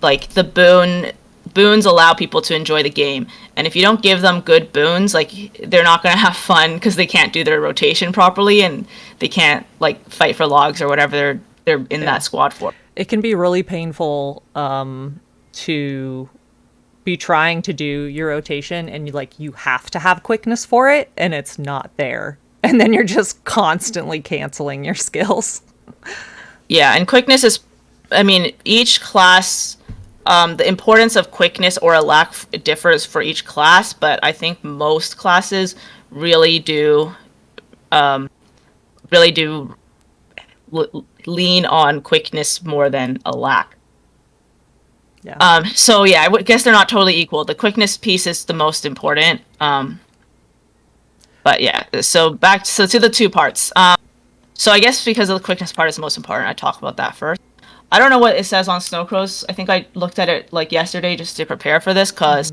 like, the boons allow people to enjoy the game, and if you don't give them good boons, like, they're not going to have fun because they can't do their rotation properly, and they can't, like, fight for logs or whatever they're in that squad for.
It can be really painful to be trying to do your rotation and you have to have quickness for it and it's not there, and then you're just constantly canceling your skills.
Yeah, and quickness is, I mean, each class, the importance of quickness or a lack differs for each class, but I think most classes really do lean on quickness more than a lack.
Yeah.
So yeah, I guess they're not totally equal. The quickness piece is the most important. But yeah, so to the 2 parts. So I guess because the quickness part is the most important, I talk about that first. I don't know what it says on Snowcrows. I think I looked at it like yesterday just to prepare for this, because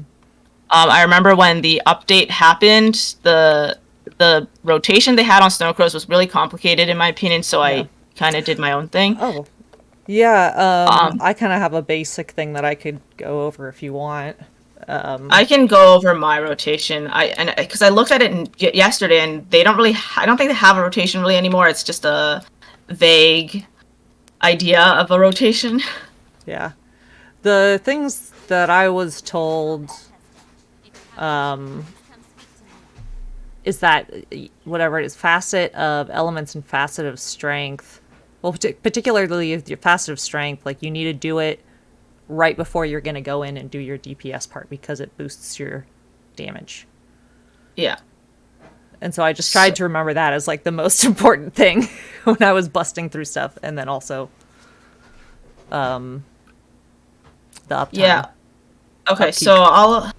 I remember when the update happened, the rotation they had on Snowcrows was really complicated in my opinion, so I kind of did my own thing.
Oh. Yeah, I kind of have a basic thing that I could go over if you want.
I can go over my rotation. Because I looked at it yesterday, and they don't really. I don't think they have a rotation really anymore. It's just a vague idea of a rotation.
Yeah, the things that I was told is that whatever it is, facet of elements and facet of strength. Well, particularly if your facet of strength, like you need to do it right before you're going to go in and do your DPS part because it boosts your damage.
Yeah.
And so I just tried to remember that as like the most important thing when I was busting through stuff, and then also the uptime.
Yeah. Okay,
Upkeep.
so I'll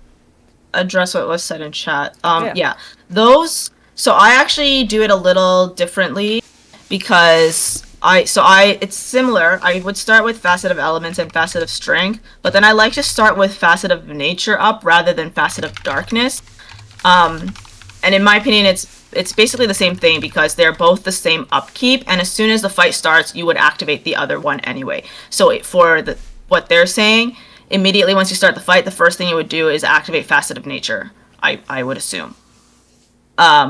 address what was said in chat.
Yeah.
Those. So I actually do it a little differently because it's similar. I would start with facet of elements and facet of strength, but then I like to start with facet of nature up rather than facet of darkness. And in my opinion, it's basically the same thing because they're both the same upkeep, and as soon as the fight starts, you would activate the other one anyway. So for what they're saying, immediately once you start the fight, the first thing you would do is activate facet of nature, I would assume.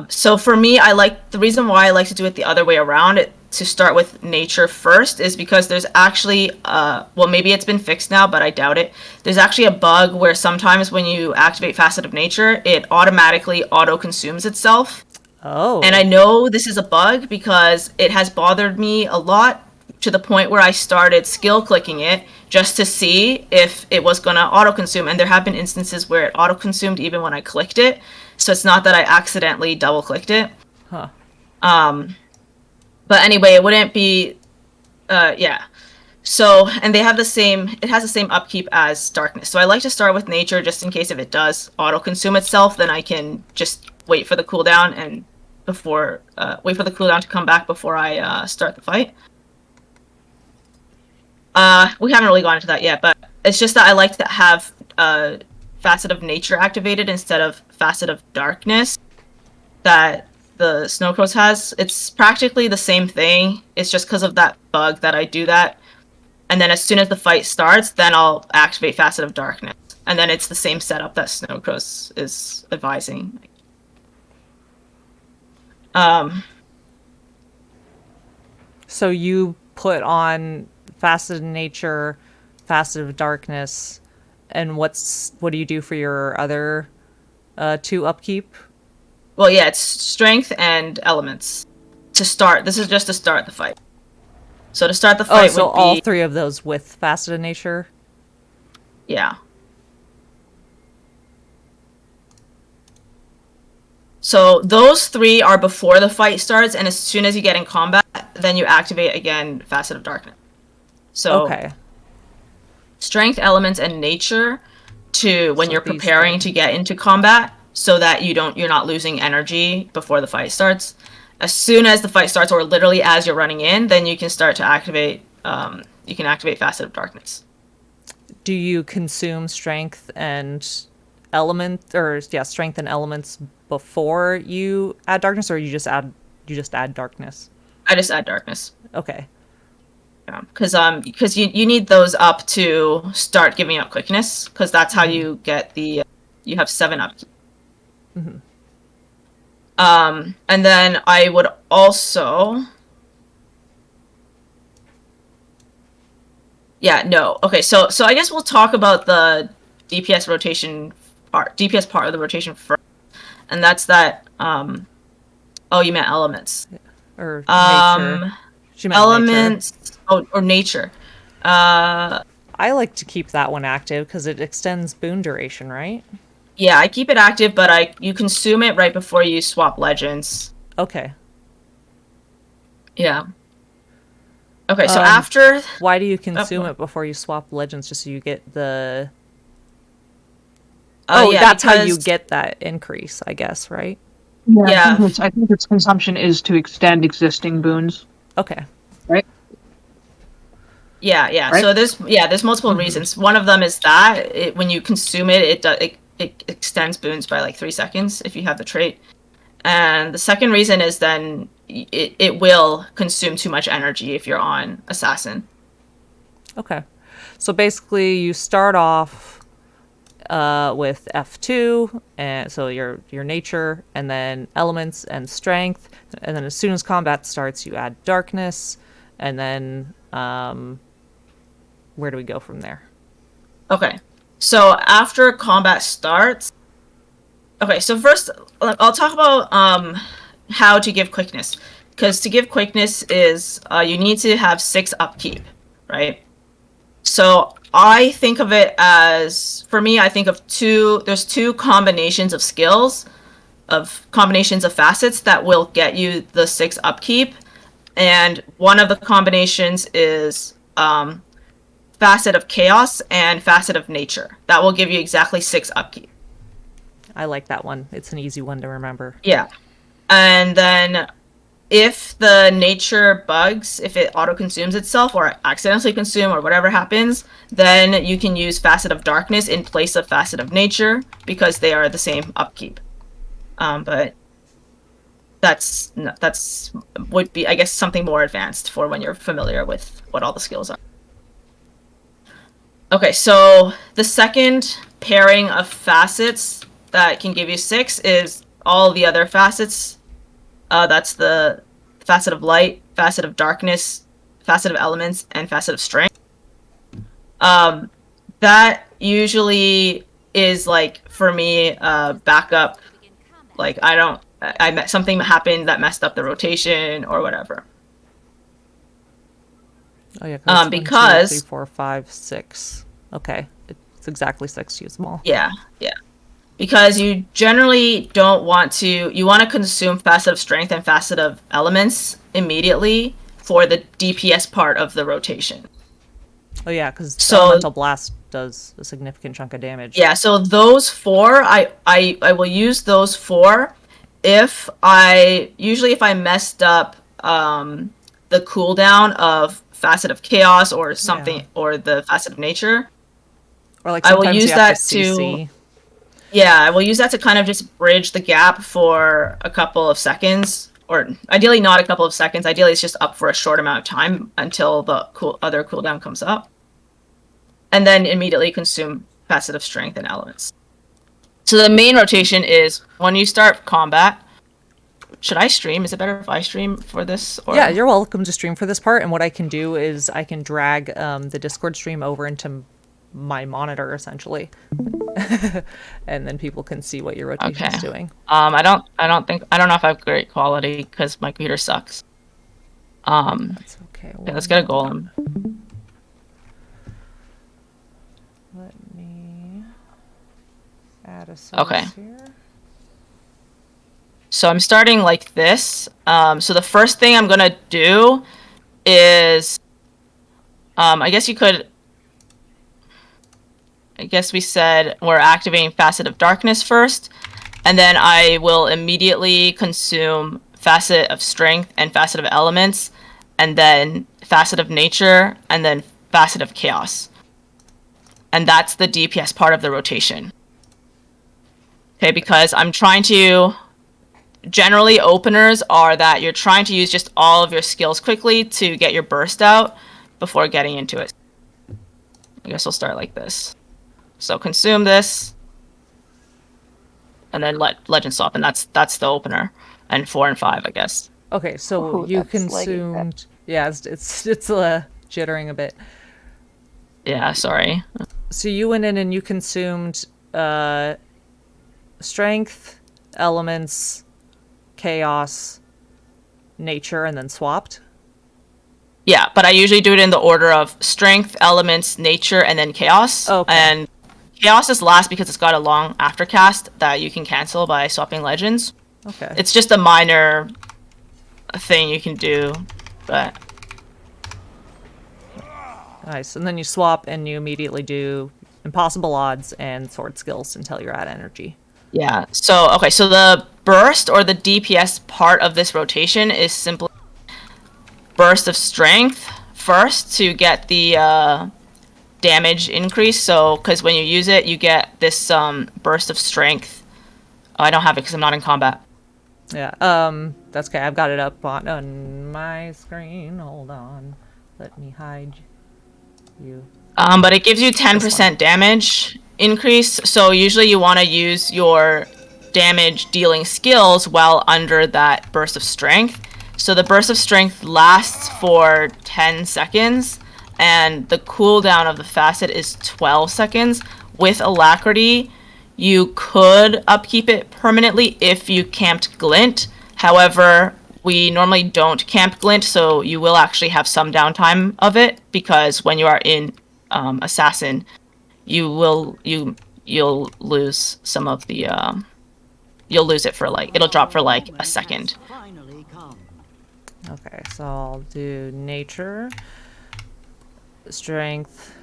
So for me, the reason why I like to do it the other way around, to start with nature first, is because there's actually, well, maybe it's been fixed now, but I doubt it. There's actually a bug where sometimes when you activate facet of nature, it automatically auto-consumes itself.
Oh.
And I know this is a bug because it has bothered me a lot, to the point where I started skill clicking it just to see if it was going to auto-consume. And there have been instances where it auto-consumed even when I clicked it. So it's not that I accidentally double-clicked it.
Huh.
But anyway, it wouldn't be, yeah. So, and it has the same upkeep as darkness. So I like to start with nature just in case if it does auto-consume itself, then I can just wait for the cooldown and wait for the cooldown to come back before I start the fight. We haven't really gone into that yet, but it's just that I like to have facet of nature activated instead of facet of darkness that the Snowcrows has. It's practically the same thing. It's just because of that bug that I do that. And then as soon as the fight starts, then I'll activate facet of darkness. And then it's the same setup that Snowcrows is advising.
So you put on facet of nature, facet of darkness, and what do you do for your other 2 upkeep?
Well, yeah, it's strength and elements to start. This is just to start the fight. So to start the fight
so
would be...
all 3 of those with facet of nature?
Yeah. So those 3 are before the fight starts, and as soon as you get in combat, then you activate again facet of darkness. So
okay.
Strength, elements, and nature when you're
these
preparing
3.
to get into combat, so that you're not losing energy before the fight starts. As soon as the fight starts, or literally as you're running in, then you can start to activate. You can activate facet of darkness.
Do you consume strength and strength and elements before you add darkness, or you just add darkness?
I just add darkness.
Okay.
Because you need those up to start giving up quickness, because that's how you get the you have 7 up.
Mm-hmm.
And then I would also okay, so I guess we'll talk about the DPS part of the rotation first, and that's that. Oh, you meant elements
or nature. She meant
elements.
nature.
Or nature.
I like to keep that one active because it extends boon duration, right?
Yeah, I keep it active, but you consume it right before you swap legends.
Okay.
Yeah. Okay, so after...
Why do you consume it before you swap legends, just so you get the... that's how you get that increase, I guess, right?
Yeah.
I think its consumption is to extend existing boons.
Okay.
Right?
Yeah.
Right?
So there's multiple reasons. One of them is that when you consume it, it extends boons by like 3 seconds if you have the trait. And the second reason is then it will consume too much energy if you're on assassin.
Okay. So basically you start off with F2, and so your nature, and then elements and strength, and then as soon as combat starts you add darkness, and then where do we go from there?
Okay. So after combat starts, Okay, so first I'll talk about how to give quickness, because to give quickness is you need to have 6 upkeep, right? So I think of it as, for me, I think of there's 2 combinations of skills, combinations of facets that will get you the 6 upkeep, and one of the combinations is facet of chaos and facet of nature. That will give you exactly 6 upkeep.
I like that one. It's an easy one to remember.
Yeah. And then if the nature bugs, if it auto-consumes itself or accidentally consume or whatever happens, then you can use facet of darkness in place of facet of nature because they are the same upkeep. But that's would be, I guess, something more advanced for when you're familiar with what all the skills are. Okay, so the second pairing of facets that can give you 6 is all the other facets. That's the facet of light, facet of darkness, facet of elements, and facet of strength. That usually is, like, for me, backup. Like, something happened that messed up the rotation or whatever.
Oh yeah,
because
1, 2, 3, 4, 5, 6. Okay, it's exactly 6. Use them all.
Yeah. Because you generally don't want to. You want to consume facet of strength and facet of elements immediately for the DPS part of the rotation.
Oh yeah, because elemental blast does a significant chunk of damage.
Yeah, so those 4, I will use those 4 if I messed up the cooldown of facet of chaos or something, or the facet of nature.
Or like sometimes I will use that to
yeah, I will use that to kind of just bridge the gap for a couple of seconds, or ideally not a couple of seconds. Ideally, it's just up for a short amount of time until the other cooldown comes up, and then immediately consume facet of strength and elements. So the main rotation is when you start combat. Should I stream? Is it better if I stream for this? Or...
Yeah, you're welcome to stream for this part. And what I can do is I can drag the Discord stream over into my monitor, essentially, and then people can see what your rotation is doing.
I don't know if I have great quality because my computer sucks.
That's okay.
Okay, let's get a golem.
Let me add a source here.
So I'm starting like this. So the first thing I'm gonna do is, I guess we said we're activating facet of darkness first, and then I will immediately consume facet of strength and facet of elements, and then facet of nature, and then facet of chaos. And that's the DPS part of the rotation. Okay, because I'm trying to... Generally, openers are that you're trying to use just all of your skills quickly to get your burst out before getting into it. I guess we'll start like this. So consume this, and then legend swap, and that's the opener, and 4 and 5, I guess.
Okay, so you consumed. Yeah, it's jittering a bit.
Yeah, sorry.
So you went in and you consumed strength, elements, chaos, nature, and then swapped.
Yeah, but I usually do it in the order of strength, elements, nature, and then chaos.
Okay.
And chaos is last because it's got a long aftercast that you can cancel by swapping legends.
Okay.
It's just a minor thing you can do, but...
Nice. And then you swap and you immediately do impossible odds and sword skills until you're at energy.
Yeah. So the burst or the DPS part of this rotation is simply burst of strength first to get the damage increase. So because when you use it, you get this burst of strength. Oh, I don't have it because I'm not in combat.
Yeah. That's okay. I've got it up on my screen. Hold on. Let me hide you.
But it gives you 10% damage increase. So usually you want to use your damage dealing skills while under that burst of strength. So the burst of strength lasts for 10 seconds, and the cooldown of the facet is 12 seconds. With alacrity, you could upkeep it permanently if you camped Glint. However, we normally don't camp Glint, so you will actually have some downtime of it, because when you are in Assassin, you'll lose some of the you'll lose it for like, it'll drop for like a second.
Okay, so I'll do nature, strength,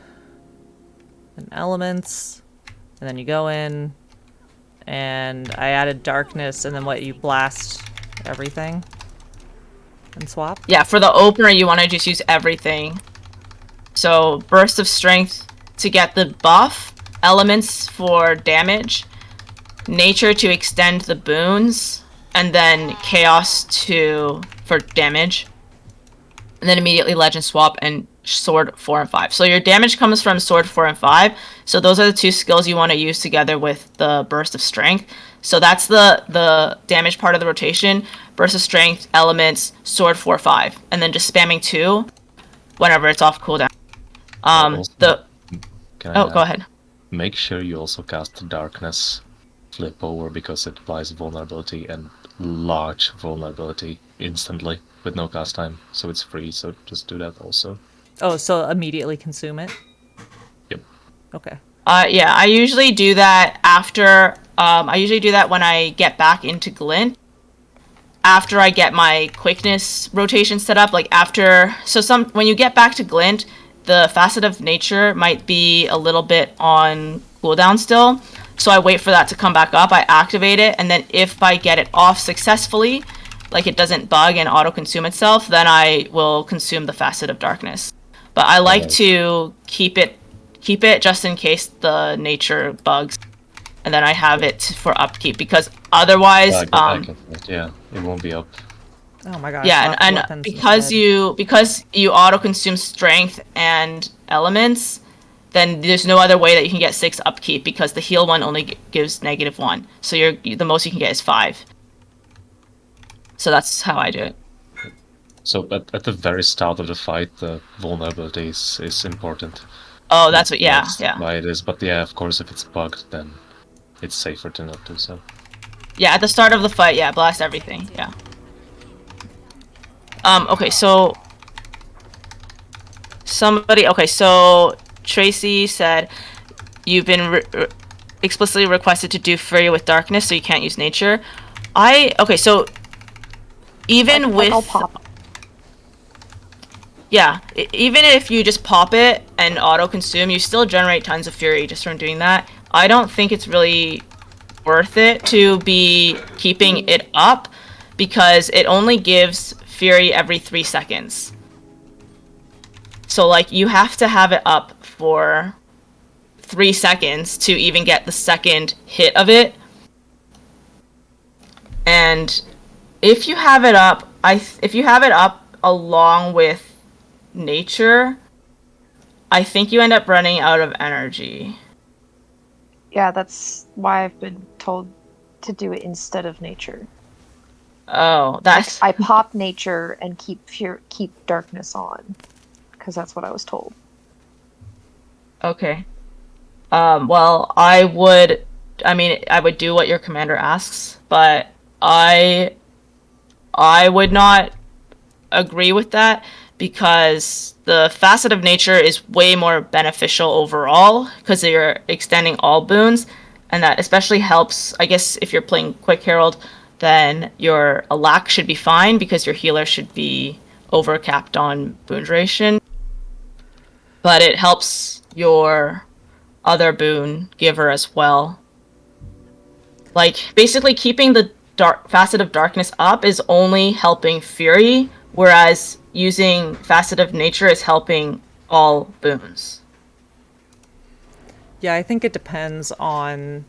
and elements, and then you go in, and I added darkness, and then what, you blast everything and swap?
Yeah, for the opener, you want to just use everything. So burst of strength to get the buff, elements for damage, nature to extend the boons, and then chaos for damage. And then immediately legend swap and sword 4 and 5. So your damage comes from sword 4 and 5. So those are the two skills you want to use together with the burst of strength. So that's the damage part of the rotation. Burst of strength, elements, sword 4, 5. And then just spamming 2 whenever it's off cooldown.
Go
ahead.
Make sure you also cast the darkness flip over, because it applies vulnerability, and large vulnerability instantly with no cast time, so it's free. So just do that also.
Oh, so immediately consume it?
Yep.
Okay.
Yeah, I usually do that after. I usually do that when I get back into Glint. After I get my quickness rotation set up, like after. So when you get back to Glint, the facet of nature might be a little bit on cooldown still. So I wait for that to come back up, I activate it, and then if I get it off successfully, like it doesn't bug and auto-consume itself, then I will consume the facet of darkness. But I like to keep it just in case the nature bugs, and then I have it for upkeep, because otherwise,
yeah, it won't be up.
Oh my gosh.
Yeah, and because you auto-consume strength and elements, then there's no other way that you can get 6 upkeep, because the heal one only gives -1. So the most you can get is 5. So that's how I do it.
So at the very start of the fight, the vulnerability is important.
Oh, that's what. Yeah,
That's
yeah.
why it is. But yeah, of course, if it's bugged, then it's safer to not do so.
Yeah, at the start of the fight, yeah, blast everything. Yeah. Okay, so so Tracy said you've been explicitly requested to do Fury with Darkness, so you can't use Nature. So even with
I'll pop.
Yeah, even if you just pop it and auto-consume, you still generate tons of Fury just from doing that. I don't think it's really worth it to be keeping it up, because it only gives Fury every 3 seconds. So, like, you have to have it up for 3 seconds to even get the second hit of it. And if you have it up, along with nature, I think you end up running out of energy.
Yeah, that's why I've been told to do it instead of nature.
Oh, that's...
I pop nature and keep darkness on, because that's what I was told.
Okay. Well, I would do what your commander asks, but I would not agree with that, because the facet of nature is way more beneficial overall, because you're extending all boons, and that especially helps, I guess, if you're playing Quick Herald, then your Alack should be fine, because your healer should be overcapped on boon duration. But it helps your other boon giver as well. Like, basically keeping the facet of darkness up is only helping Fury, whereas using facet of nature is helping all boons.
Yeah, I think it depends on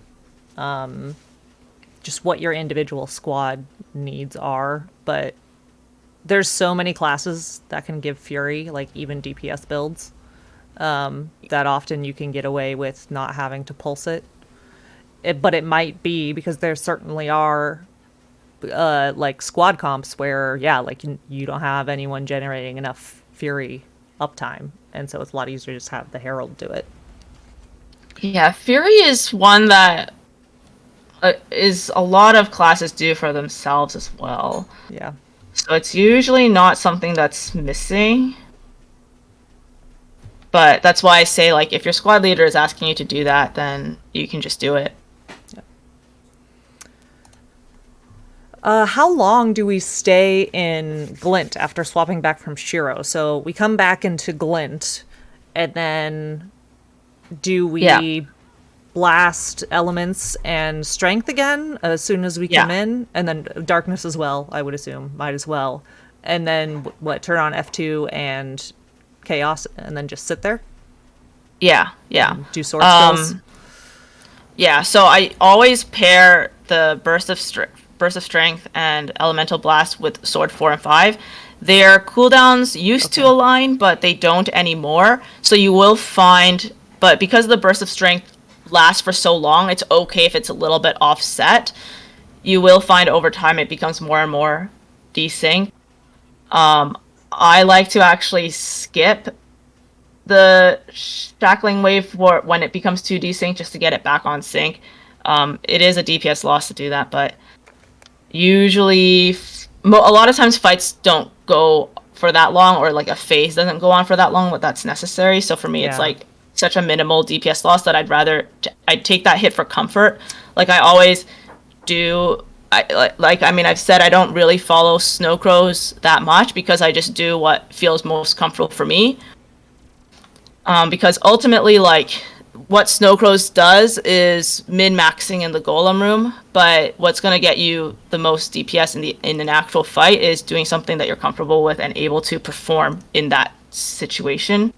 just what your individual squad needs are, but there's so many classes that can give Fury, like even DPS builds, that often you can get away with not having to pulse it. But it might be because there certainly are like squad comps where, yeah, like you don't have anyone generating enough Fury uptime, and so it's a lot easier to just have the Herald do it.
Yeah, Fury is one that is a lot of classes do for themselves as well.
Yeah.
So it's usually not something that's missing. But that's why I say, like, if your squad leader is asking you to do that, then you can just do it.
How long do we stay in Glint after swapping back from Shiro? So we come back into Glint, and then do we blast elements and strength again as soon as we come in? And then darkness as well, I would assume. Might as well. And then, turn on F2 and chaos, and then just sit there?
Yeah.
Do sword skills?
Yeah, so I always pair the burst of strength and elemental blast with sword 4 and 5. Their cooldowns used to align, but they don't anymore. So you will find, but because the burst of strength lasts for so long, it's okay if it's a little bit offset. You will find over time it becomes more and more desync. I like to actually skip the shackling wave for when it becomes too desync, just to get it back on sync. It is a DPS loss to do that, but usually a lot of times fights don't go for that long, or like a phase doesn't go on for that long, but that's necessary. So for me, it's like such a minimal DPS loss that I'd take that hit for comfort. Like I always do. I've said I don't really follow Snow Crows that much because I just do what feels most comfortable for me. Because ultimately, like, what Snow Crows does is min-maxing in the golem room, but what's going to get you the most DPS in an actual fight is doing something that you're comfortable with and able to perform in that situation.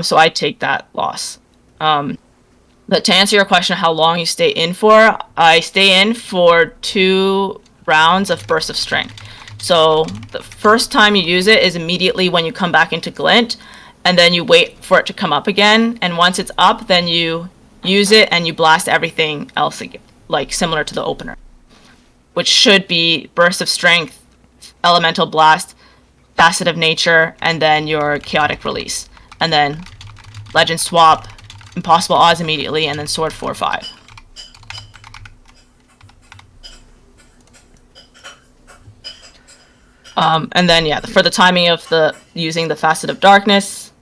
So I take that loss. But to answer your question, how long you stay in for, I stay in for 2 rounds of Burst of Strength. So the first time you use it is immediately when you come back into Glint, and then you wait for it to come up again, and once it's up, then you use it and you blast everything else again, like similar to the opener, which should be Burst of Strength, Elemental Blast, Facet of Nature, and then your Chaotic Release, and then Legend Swap, Impossible Odds immediately, and then Sword 4/5. And then for the timing of using the Facet of Darkness,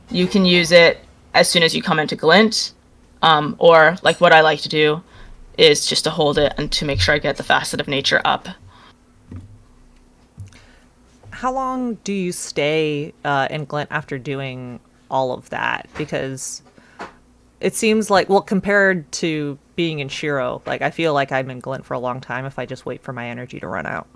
you can use it as soon as you come into Glint, or like what I like to do is just to hold it and to make sure I get the Facet of Nature up.
How long do you stay in Glint after doing all of that? Because it seems like, well, compared to being in Shiro, like I feel like I'm in Glint for a long time if I just wait for my energy to run out.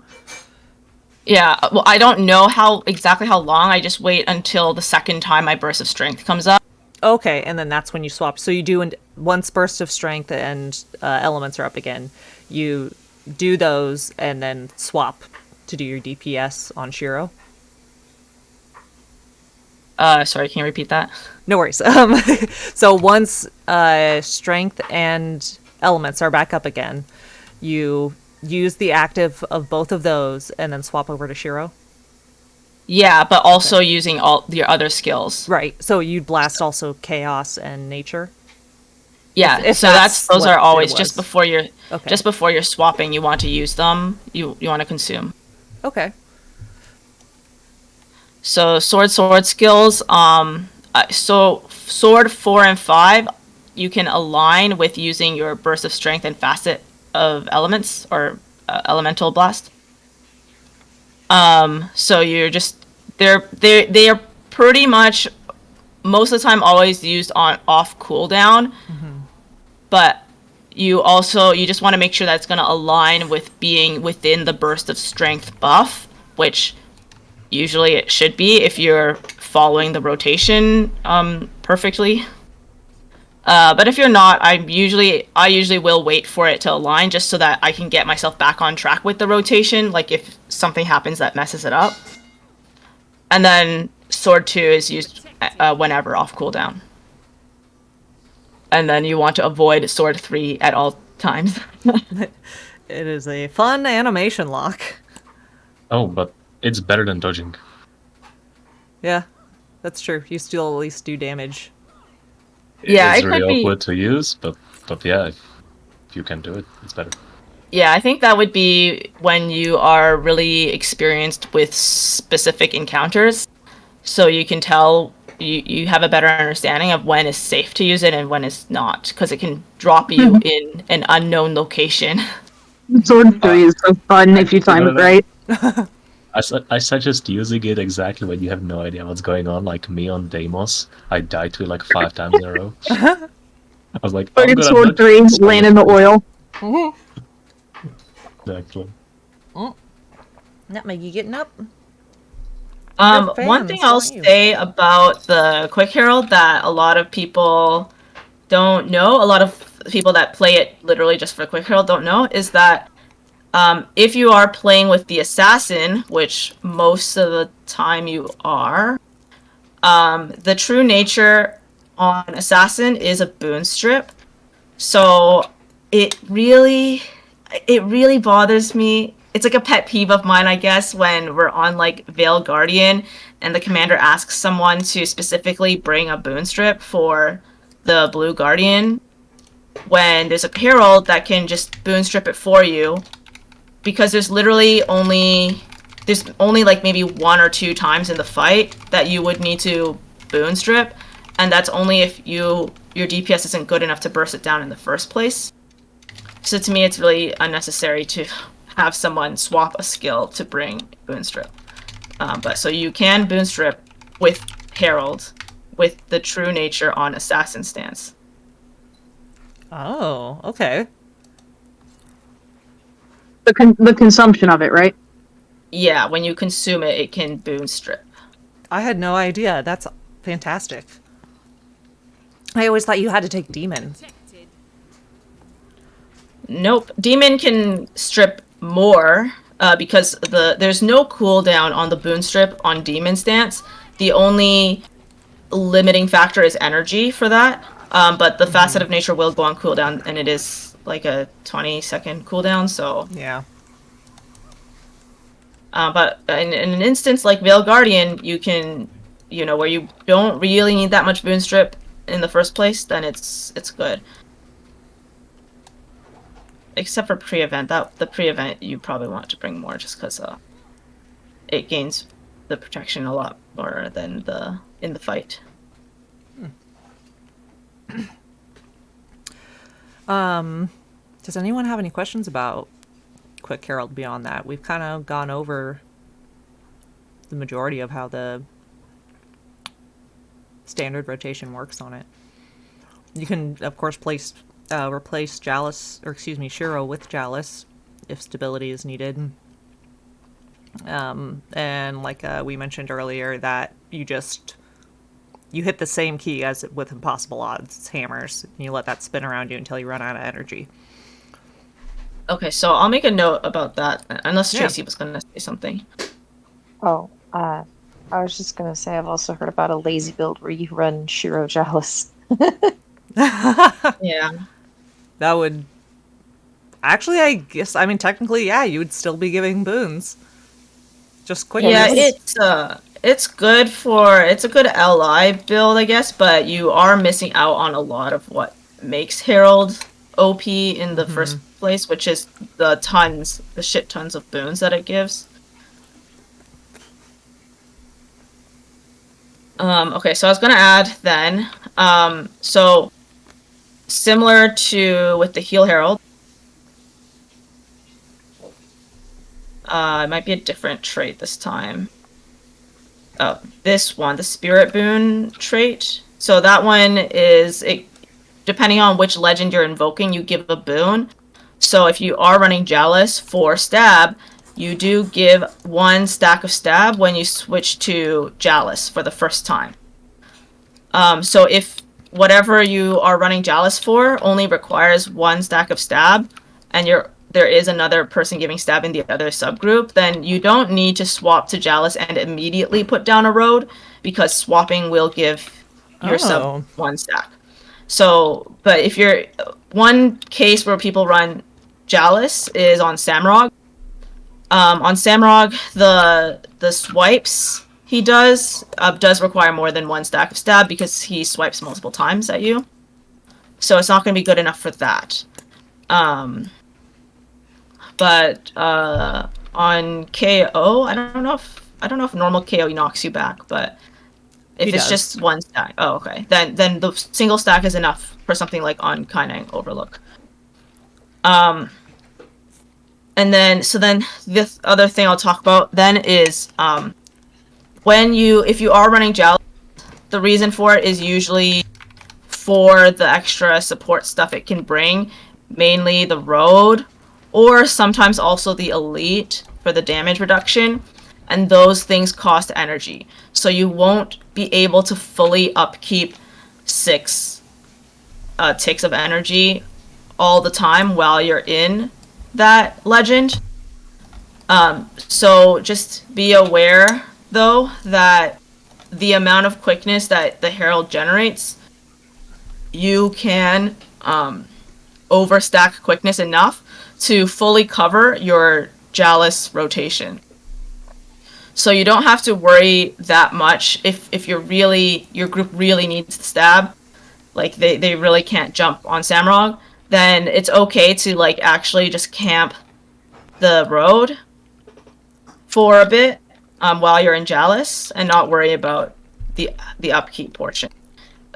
Yeah, well, I don't know exactly how long. I just wait until the second time my Burst of Strength comes up.
Okay, and then that's when you swap. So you do once Burst of Strength and elements are up again, you do those and then swap to do your DPS on Shiro.
Sorry, can you repeat that?
No worries. So once Strength and elements are back up again, you use the active of both of those and then swap over to Shiro?
Yeah, but also using all your other skills.
Right. So you'd blast also Chaos and Nature?
Yeah,
if
so those are always just before you're swapping, you want to use them. You want to consume.
Okay.
So sword skills, so sword 4 and 5, you can align with using your Burst of Strength and Facet of Elements, or Elemental Blast. So you're just they are pretty much most of the time always used on off cooldown, but you just want to make sure that it's going to align with being within the Burst of Strength buff, which usually it should be if you're following the rotation perfectly. But if you're not, I usually will wait for it to align just so that I can get myself back on track with the rotation, like if something happens that messes it up. And then Sword 2 is used whenever off cooldown. And then you want to avoid Sword 3 at all times.
It is a fun animation lock.
Oh, but it's better than dodging.
Yeah, that's true. You still at least do damage.
Yeah,
it's
it
really
could be
awkward to use, but yeah, you can do it, it's better.
Yeah, I think that would be when you are really experienced with specific encounters. So you can tell, you have a better understanding of when is safe to use it and when is not, because it can drop you in an unknown location.
Sword 3 is so fun if you time it right.
I suggest using it exactly when you have no idea what's going on. Like me on Deimos, I died to it like 5 times in a row. I was like, I'm
Fucking
gonna
Sword 3, land in the oil.
Exactly.
Not Maggie getting up.
One thing I'll say about the Quick Herald that a lot of people don't know, a lot of people that play it literally just for Quick Herald don't know, is that if you are playing with the Assassin, which most of the time you are, the true nature on Assassin is a boon strip. So it really bothers me. It's like a pet peeve of mine, I guess, when we're on like Veil Guardian and the commander asks someone to specifically bring a boon strip for the Blue Guardian, when there's a herald that can just boon strip it for you, because there's only like maybe 1 or 2 times in the fight that you would need to boon strip, and that's only if your DPS isn't good enough to burst it down in the first place. So to me, it's really unnecessary to have someone swap a skill to bring boon strip. But so you can boon strip with Herald with the true nature on Assassin stance.
Oh, okay.
The consumption of it, right?
Yeah, when you consume it, it can boon strip.
I had no idea. That's fantastic. I always thought you had to take Demon.
Nope. Demon can strip more because there's no cooldown on the boon strip on Demon stance. The only limiting factor is energy for that. But the Facet of Nature will go on cooldown, and it is like a 20-second cooldown, so...
Yeah.
But in an instance like Veil Guardian, you can, where you don't really need that much boon strip in the first place, then it's good. Except for pre-event. The pre-event you probably want to bring more just because it gains the protection a lot more than in the fight.
Does anyone have any questions about Quick Herald beyond that? We've kind of gone over the majority of how the standard rotation works on it. You can, of course, replace Shiro with Chalice if stability is needed. And like we mentioned earlier, that you hit the same key as with Impossible Odds. It's hammers, and you let that spin around you until you run out of energy.
Okay, so I'll make a note about that, unless Tracy was going to say something.
Oh, I was just going to say I've also heard about a lazy build where you run Shiro Chalice.
Yeah.
That would... Actually, I guess, technically, yeah, you would still be giving boons. Just quickness.
Yeah, it's good it's a good LI build, I guess, but you are missing out on a lot of what makes Herald OP in the first place, which is the shit tons of boons that it gives. Okay, so I was gonna add then, so similar to with the Heal Herald, it might be a different trait this time. Oh, this one, the Spirit Boon trait. So that one is, depending on which legend you're invoking, you give a boon. So if you are running Chalice for stab, you do give 1 stack of stab when you switch to Chalice for the first time. So if whatever you are running Chalice for only requires 1 stack of stab, and there is another person giving stab in the other subgroup, then you don't need to swap to Chalice and immediately put down a road, because swapping will give your sub 1 stack. So, but if you're... One case where people run Chalice is on Samrog. On Samrog, the swipes he does require more than 1 stack of stab, because he swipes multiple times at you. So it's not going to be good enough for that. But on KO, I don't know if normal KO knocks you back, but if
He
it's
does.
just one stack, oh okay, then the single stack is enough for something like on Kainang Overlook. And then this other thing I'll talk about then is if you are running Jal, the reason for it is usually for the extra support stuff it can bring, mainly the road, or sometimes also the elite for the damage reduction, and those things cost energy. So you won't be able to fully upkeep 6 ticks of energy all the time while you're in that legend. So just be aware, though, that the amount of quickness that the Herald generates, you can overstack quickness enough to fully cover your Jalis rotation. So you don't have to worry that much if your group really needs the stab, like they really can't jump on Samrog, then it's okay to like actually just camp the road for a bit while you're in Jalis and not worry about the upkeep portion.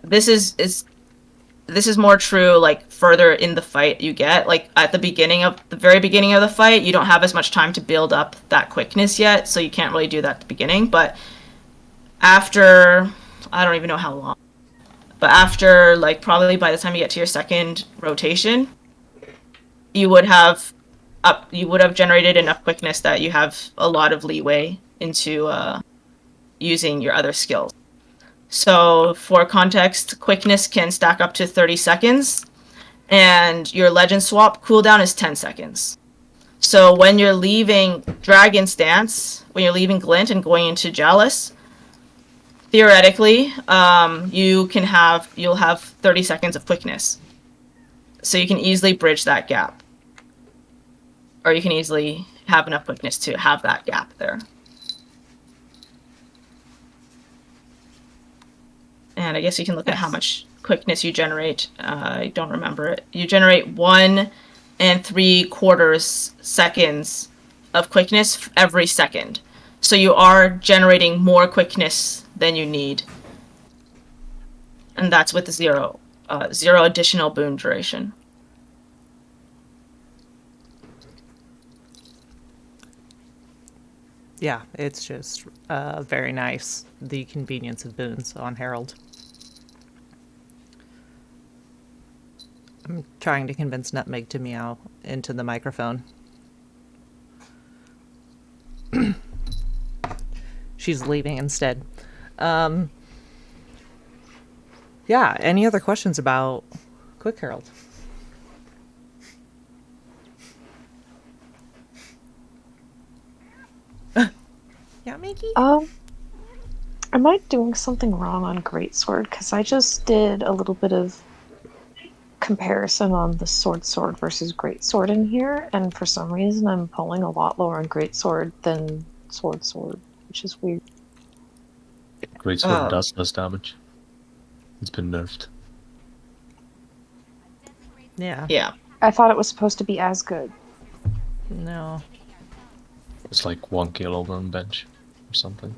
This is more true like further in the fight you get. Like at the very beginning of the fight, you don't have as much time to build up that quickness yet, so you can't really do that at the beginning. But after, I don't even know how long, but after like probably by the time you get to your second rotation, you would have generated enough quickness that you have a lot of leeway into using your other skills. So for context, quickness can stack up to 30 seconds, and your legend swap cooldown is 10 seconds. So when you're leaving Dragon Stance, when you're leaving Glint and going into Jalis, theoretically, you'll have 30 seconds of quickness. So you can easily bridge that gap. Or you can easily have enough quickness to have that gap there. And I guess you can look at how much quickness you generate. I don't remember it. You generate 1 3/4 seconds of quickness every second. So you are generating more quickness than you need. And that's with the zero additional boon duration.
Yeah, it's just very nice, the convenience of boons on Herald. I'm trying to convince Nutmeg to meow into the microphone. She's leaving instead. Yeah, any other questions about Quick Herald? Yeah, Mickey?
Am I doing something wrong on Greatsword? Because I just did a little bit of comparison on the sword versus Greatsword in here, and for some reason I'm pulling a lot lower on Greatsword than sword, which is weird.
Greatsword does less damage. It's been nerfed.
Yeah.
Yeah.
I thought it was supposed to be as good.
No.
It's like 1 kill over on bench or something.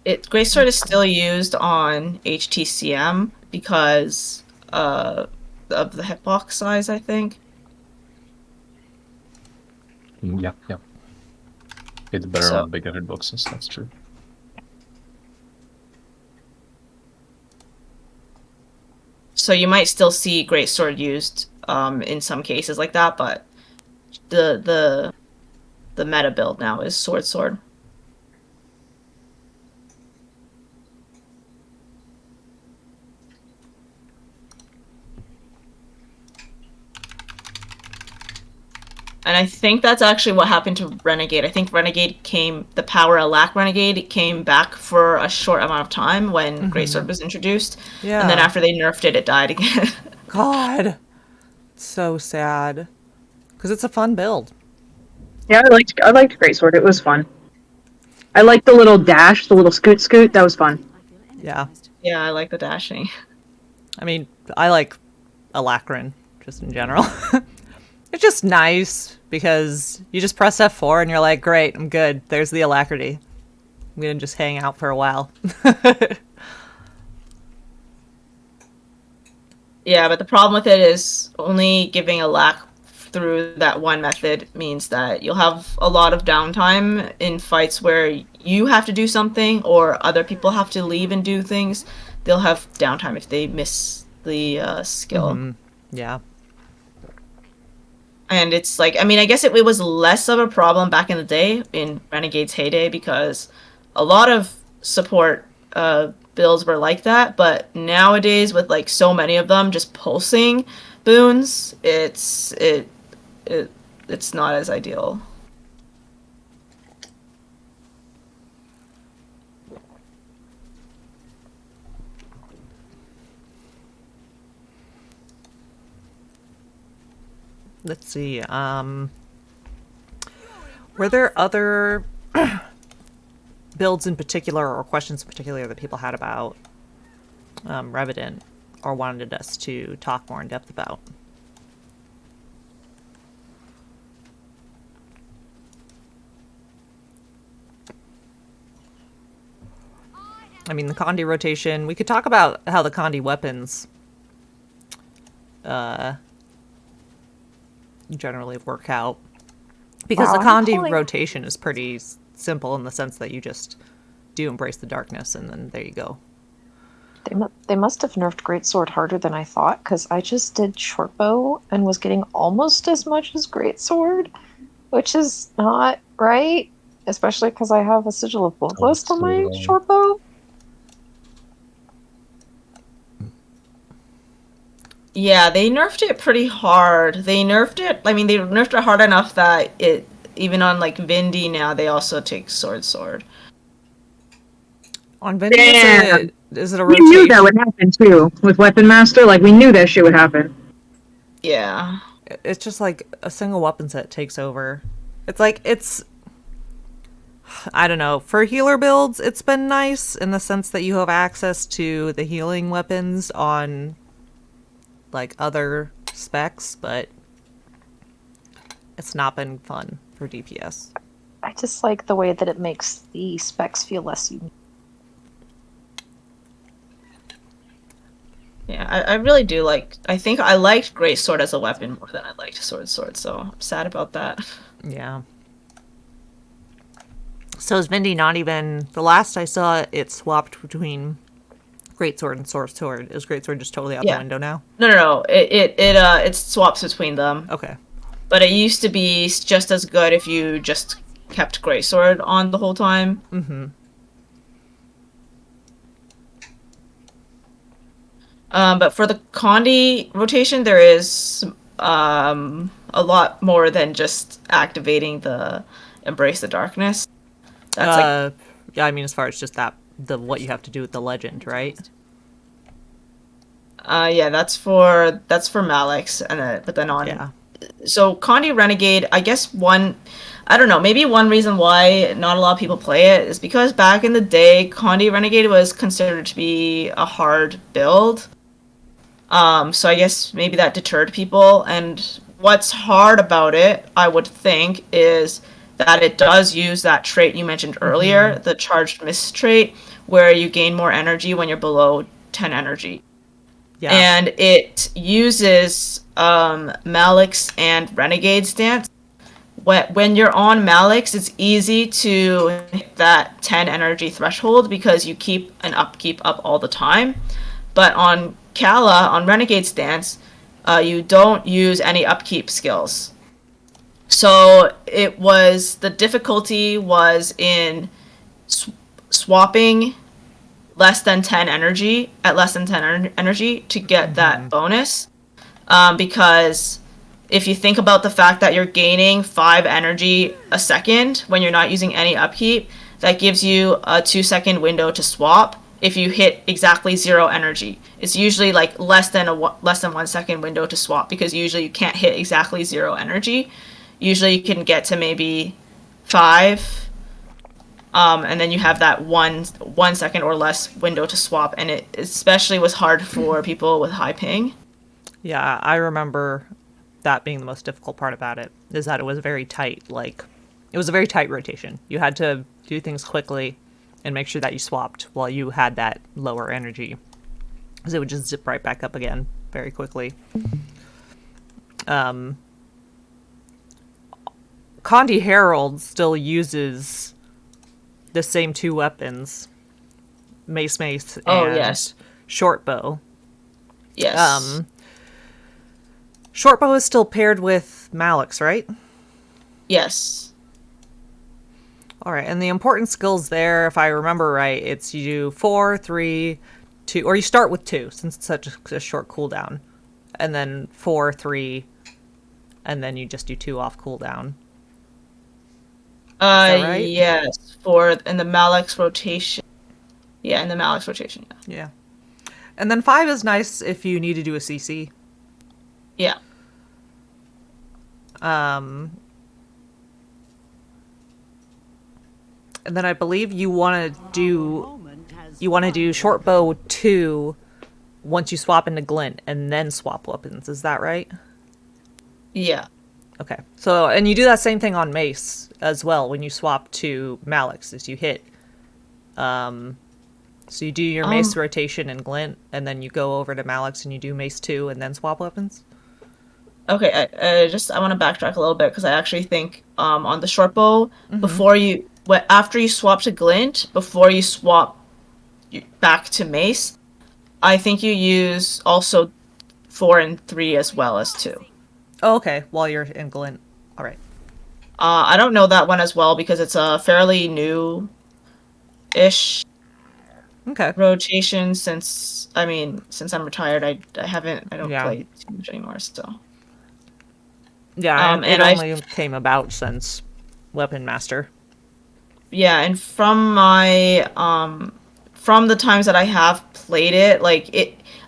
Greatsword is still used on HTCM because of the hitbox size, I think.
Yeah. It's better on bigger hitboxes, that's true.
So you might still see Greatsword used in some cases like that, but the meta build now is sword. And I think that's actually what happened to Renegade. I think the power of Lack Renegade came back for a short amount of time when Greatsword was introduced.
Yeah.
And then after they nerfed it, it died again.
God. So sad. Because it's a fun build.
Yeah, I liked Greatsword. It was fun. I liked the little dash, the little scoot. That was fun.
Yeah.
Yeah, I like the dashing.
I mean, I like Alacrin, just in general. It's just nice because you just press F4 and you're like, great, I'm good. There's the alacrity. I'm gonna just hang out for a while.
Yeah, but the problem with it is only giving a lack through that one method means that you'll have a lot of downtime in fights where you have to do something or other people have to leave and do things. They'll have downtime if they miss the skill.
Yeah.
And it's like, I mean, I guess it was less of a problem back in the day in Renegade's heyday because a lot of support builds were like that. But nowadays, with like so many of them just pulsing boons, it's not as ideal.
Let's see. Were there other builds in particular or questions in particular that people had about Revenant or wanted us to talk more in depth about? I mean, the Condi rotation. We could talk about how the Condi weapons generally work out. Because
Wow,
the
I'm
Condi
pulling-
rotation is pretty simple in the sense that you just do embrace the darkness and then there you go.
They must have nerfed Greatsword harder than I thought, because I just did Shortbow and was getting almost as much as Greatsword, which is not right, especially because I have a Sigil of Bloodlust on my
Absolutely.
Shortbow.
Yeah, they nerfed it pretty hard. They nerfed it. I mean, they nerfed it hard enough that it even on like Vindy now they also take sword.
On Vinny,
Damn.
is it a
We
rotation?
knew that would happen too with Weapon Master. Like we knew that shit would happen.
Yeah.
It's just like a single weapon set takes over. It's like, I don't know. For healer builds, it's been nice in the sense that you have access to the healing weapons on like other specs, but it's not been fun for DPS.
I just like the way that it makes the specs feel less unique.
Yeah, I really do like. I think I liked Greatsword as a weapon more than I liked sword. So I'm sad about that.
Yeah. So is Vindy not even... The last I saw it swapped between Greatsword and Sword. Is Greatsword just totally out the
Yeah.
window now?
No. It swaps between them.
Okay.
But it used to be just as good if you just kept Greatsword on the whole time.
Mm-hmm.
But for the Condi rotation, there is a lot more than just activating the Embrace the Darkness. That's
Yeah, I mean, as far as just what you have to do with the legend, right?
yeah, that's for Malix, but then on.
Yeah.
So Condi Renegade, I guess I don't know, maybe one reason why not a lot of people play it is because back in the day, Condi Renegade was considered to be a hard build. So I guess maybe that deterred people. And what's hard about it, I would think, is that it does use that trait you mentioned earlier, the Charged Mist trait, where you gain more energy when you're below 10 energy.
Yeah.
And it uses Malix and Renegade stance. When you're on Malix, it's easy to hit that 10 energy threshold because you keep an upkeep up all the time. But on Kala, on Renegade stance, you don't use any upkeep skills. So the difficulty was in swapping less than 10 energy to get that bonus. Because if you think about the fact that you're gaining 5 energy a second when you're not using any upkeep, that gives you a 2-second window to swap if you hit exactly 0 energy. It's usually like less than 1 second window to swap because usually you can't hit exactly 0 energy. Usually you can get to maybe 5, and then you have that 1 second or less window to swap, and it especially was hard for people with high ping.
Yeah, I remember that being the most difficult part about it, is that it was very tight. Like, it was a very tight rotation. You had to do things quickly and make sure that you swapped while you had that lower energy, because it would just zip right back up again very quickly. Condi Herald still uses the same two weapons, Mace and
Oh, yes.
short bow.
Yes.
Short bow is still paired with Malix, right?
Yes.
All right, and the important skills there, if I remember right, it's you do 4, 3, 2, or you start with 2 since it's such a short cooldown, and then 4, 3, and then you just do 2 off cooldown. Is that right?
Yes, in the Malix rotation. Yeah, in the Malix rotation.
Yeah. And then 5 is nice if you need to do a CC.
Yeah.
And then I believe you want to do short bow 2 once you swap into glint and then swap weapons. Is that right?
Yeah.
Okay. So, and you do that same thing on mace as well when you swap to Malix, is you hit. So you do your mace rotation and glint, and then you go over to Malix and you do mace 2 and then swap weapons.
Okay, I want to backtrack a little bit because I actually think on the short bow, after you swap to glint, before you swap back to mace, I think you use also 4 and 3 as well as 2.
Oh, okay. While you're in glint. All right.
I don't know that one as well because it's a fairly new-ish rotation since I'm retired. I don't play too much anymore, so.
Yeah, and it only came about since Weapon Master.
Yeah, and from my from the times that I have played it,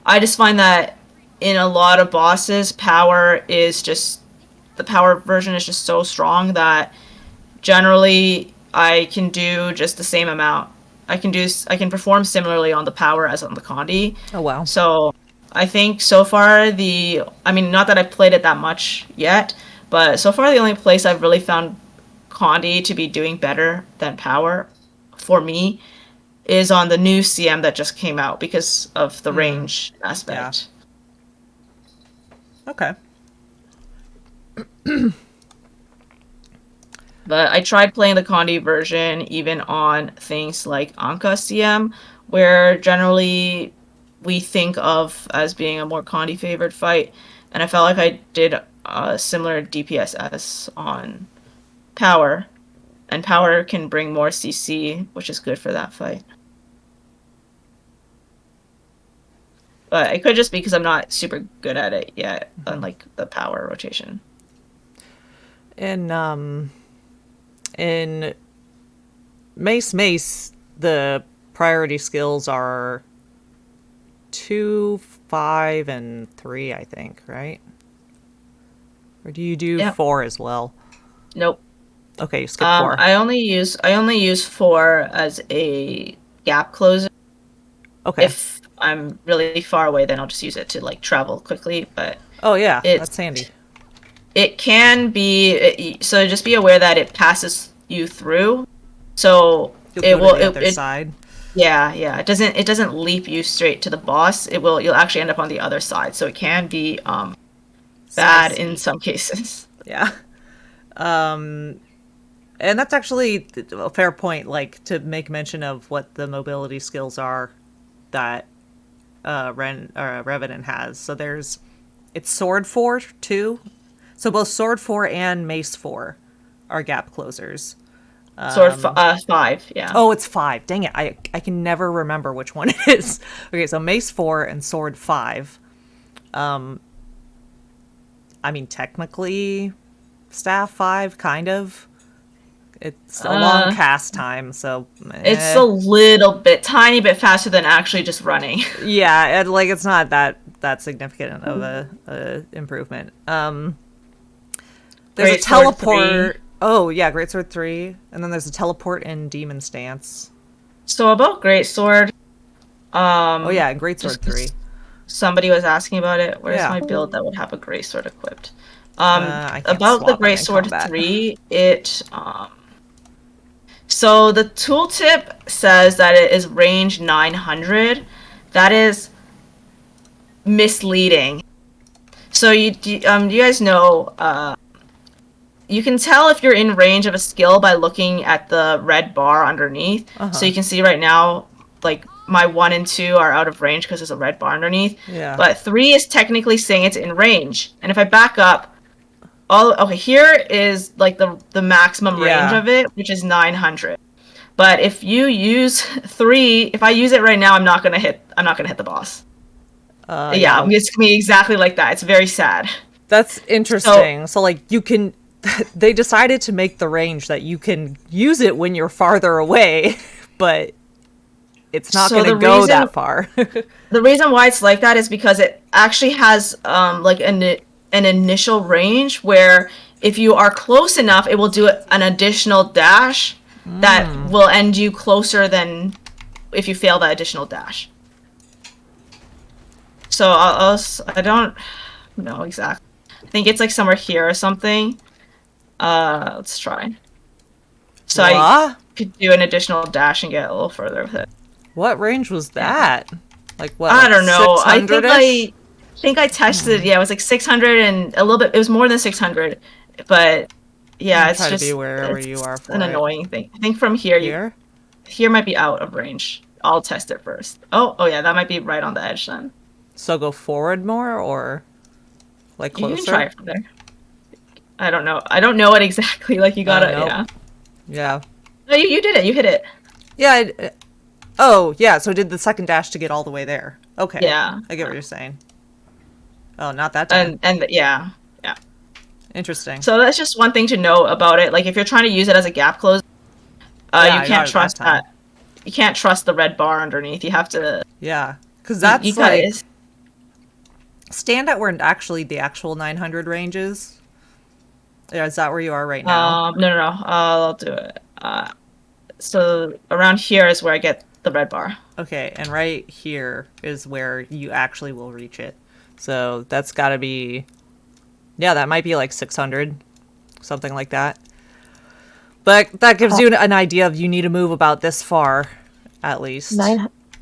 I just find that in a lot of bosses, the power version is just so strong that generally I can do just the same amount. I can perform similarly on the power as on the Condi.
Oh wow.
So I think so far not that I've played it that much yet, but so far the only place I've really found Condi to be doing better than power for me is on the new CM that just came out because of the range aspect.
Yeah. Okay.
But I tried playing the Condi version even on things like Anka CM, where generally we think of as being a more Condi favored fight, and I felt like I did a similar DPS as on Power, and Power can bring more CC, which is good for that fight. But it could just be because I'm not super good at it yet, unlike the Power rotation.
In Mace, the priority skills are 2, 5, and 3, I think, right? Or do you do 4 as well?
Nope.
Okay, you skip 4.
I only use 4 as a gap closer.
Okay.
If I'm really far away, then I'll just use it to travel quickly. But
oh yeah, that's handy.
It can be so. Just be aware that it passes you through. So
You'll go to the other side.
Yeah. It doesn't leap you straight to the boss. You'll actually end up on the other side. So it can be bad in some cases.
Yeah. And that's actually a fair point, to make mention of what the mobility skills are that Revenant has. So it's Sword 4 too. So both Sword 4 and Mace 4 are gap closers.
Sword 5, yeah.
Oh, it's 5. Dang it. I can never remember which one it is. Okay, so Mace 4 and Sword 5. Technically, Staff 5, kind of. It's a long cast time, so...
It's a little bit, tiny bit faster than actually just running.
Yeah, it's not that significant of a improvement. There's a teleport... Oh, yeah, Greatsword 3. And then there's a teleport in Demon Stance.
So about Greatsword...
oh, yeah, and Greatsword 3.
somebody was asking about it. Where's
Yeah.
my build that would have a greatsword equipped?
I can't
About the
swap 'em in
greatsword
combat.
3, it so the tooltip says that it is range 900. That is misleading. So you guys know you can tell if you're in range of a skill by looking at the red bar underneath. So you can see right now, like my 1 and 2 are out of range because there's a red bar underneath.
Yeah.
But 3 is technically saying it's in range. And if I back up, okay, here is like the maximum range
Yeah.
of it, which is 900. But if you use 3, if I use it right now, I'm not gonna hit the boss. Yeah, it's gonna be exactly like that. It's very sad.
That's interesting. So like you can they decided to make the range that you can use it when you're farther away, but it's not going to go that far.
The reason why it's like that is because it actually has like an initial range where if you are close enough, it will do an additional dash that will end you closer than if you fail that additional dash. So I don't know exactly. I think it's like somewhere here or something. Let's try. So I could do an additional dash and get a little further with it.
What range was that? Like what?
I don't know. I think I tested it. Yeah, it was like 600 and a little bit. It was more than 600, but yeah, it's just
to be wherever you are for
an annoying thing. I think from here, here might be out of range. I'll test it first. Oh yeah, that might be right on the edge then.
So go forward more or like closer?
You can try it from there. I don't know. I don't know it exactly. Like you gotta,
yeah.
No, you did it. You hit it.
Yeah. Oh, yeah. So did the second dash to get all the way there. Okay.
Yeah.
I get what you're saying. Oh, not that time.
And yeah.
Interesting.
So that's just one thing to know about it. Like if you're trying to use it as a gap close, you can't trust that. You can't trust the red bar underneath. You have to.
Yeah, because that's like stand at where actually the actual 900 range is. Yeah, is that where you are right now?
No. I'll do it. So around here is where I get the red bar.
Okay, and right here is where you actually will reach it. So that's got to be, yeah, that might be like 600, something like that. But that gives you an idea of you need to move about this far, at least.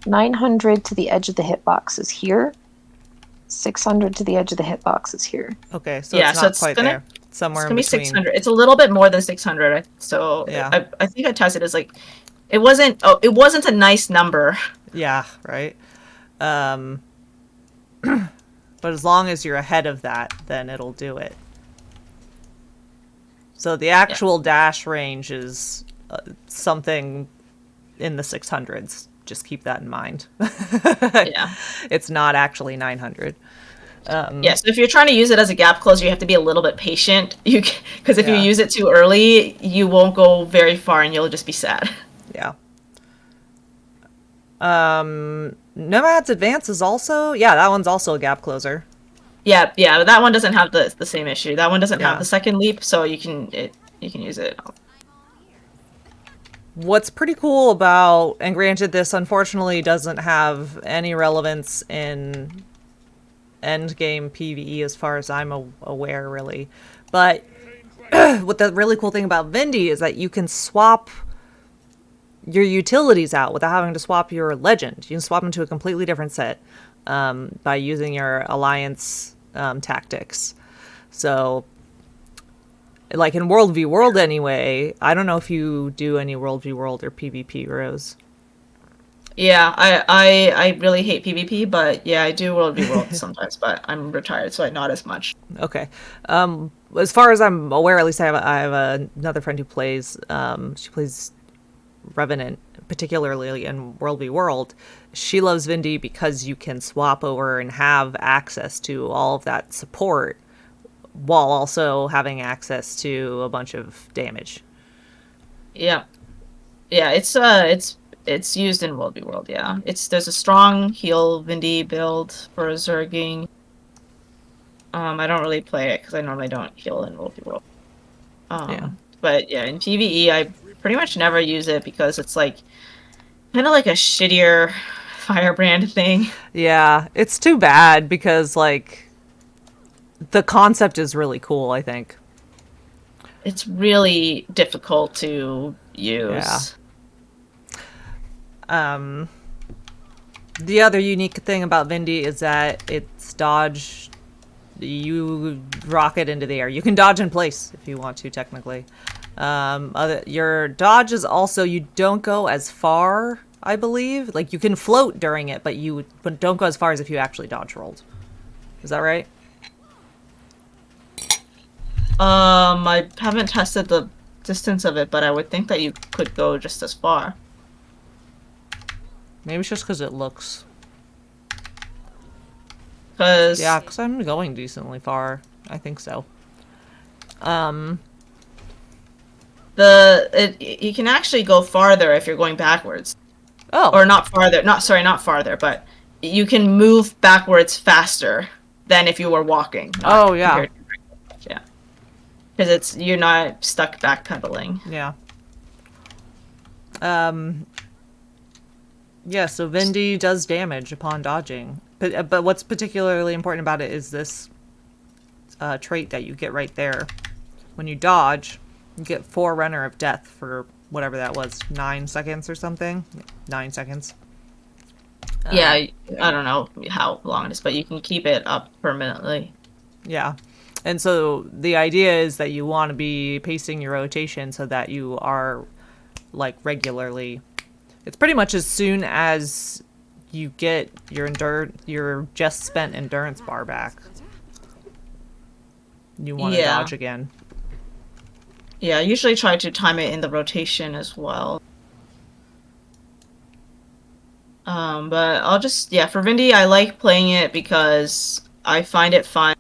900 to the edge of the hitbox is here. 600 to the edge of the hitbox is here.
Okay, so it's not quite there. Somewhere
it's gonna
in between.
Be 600. It's a little bit more than 600. So yeah, I think I tested as like, it wasn't a nice number.
Yeah, right. But as long as you're ahead of that, then it'll do it. So the actual dash range is something in the 600s. Just keep that in mind.
Yeah.
It's not actually 900.
So if you're trying to use it as a gap closer, you have to be a little bit patient. Because if you use it too early, you won't go very far and you'll just be sad.
Yeah. Nomad's Advance is also... Yeah, that one's also a gap closer.
Yeah, but that one doesn't have the same issue. That one doesn't have the second leap, so you can use it.
What's pretty cool about... And granted, this unfortunately doesn't have any relevance in endgame PvE as far as I'm aware, really. But what the really cool thing about Vindy is that you can swap your utilities out without having to swap your legend. You can swap them to a completely different set by using your alliance tactics. So, like in World v World anyway, I don't know if you do any World v World or PvP, Rose.
Yeah, I really hate PvP, but yeah, I do World v World sometimes, but I'm retired, so not as much.
Okay. As far as I'm aware, at least I have another friend who plays, she plays Revenant, particularly in World v World. She loves Vindy because you can swap over and have access to all of that support while also having access to a bunch of damage.
Yeah, it's used in World v World. Yeah, there's a strong heal Vindy build for Zerging. I don't really play it because I normally don't heal in World v World. But yeah, in PvE I pretty much never use it because it's like kind of like a shittier firebrand thing.
Yeah, it's too bad because like the concept is really cool, I think.
It's really difficult to
Yeah.
use.
The other unique thing about Vindy is that it's dodge. You rocket into the air. You can dodge in place if you want to, technically. Your dodge is also, you don't go as far, I believe. Like, you can float during it, but you don't go as far as if you actually dodge rolled. Is that right?
I haven't tested the distance of it, but I would think that you could go just as far.
Maybe it's just because it looks...
Because
Yeah, because I'm going decently far. I think so.
you can actually go farther if you're going backwards.
Oh.
Or not farther. Not farther, but you can move backwards faster than if you were walking.
Oh, yeah.
Yeah. Because you're not stuck backpedaling.
Yeah. Yeah, so Vindy does damage upon dodging. But what's particularly important about it is this trait that you get right there. When you dodge, you get Forerunner of Death for whatever that was, 9 seconds or something? 9 seconds.
Yeah, I don't know how long it is, but you can keep it up permanently.
Yeah. And so the idea is that you want to be pacing your rotation so that you are, like, regularly... It's pretty much as soon as you get your just spent endurance bar back, you want to dodge again.
Yeah, I usually try to time it in the rotation as well. But I'll just, for Vindy, I like playing it because I find it fun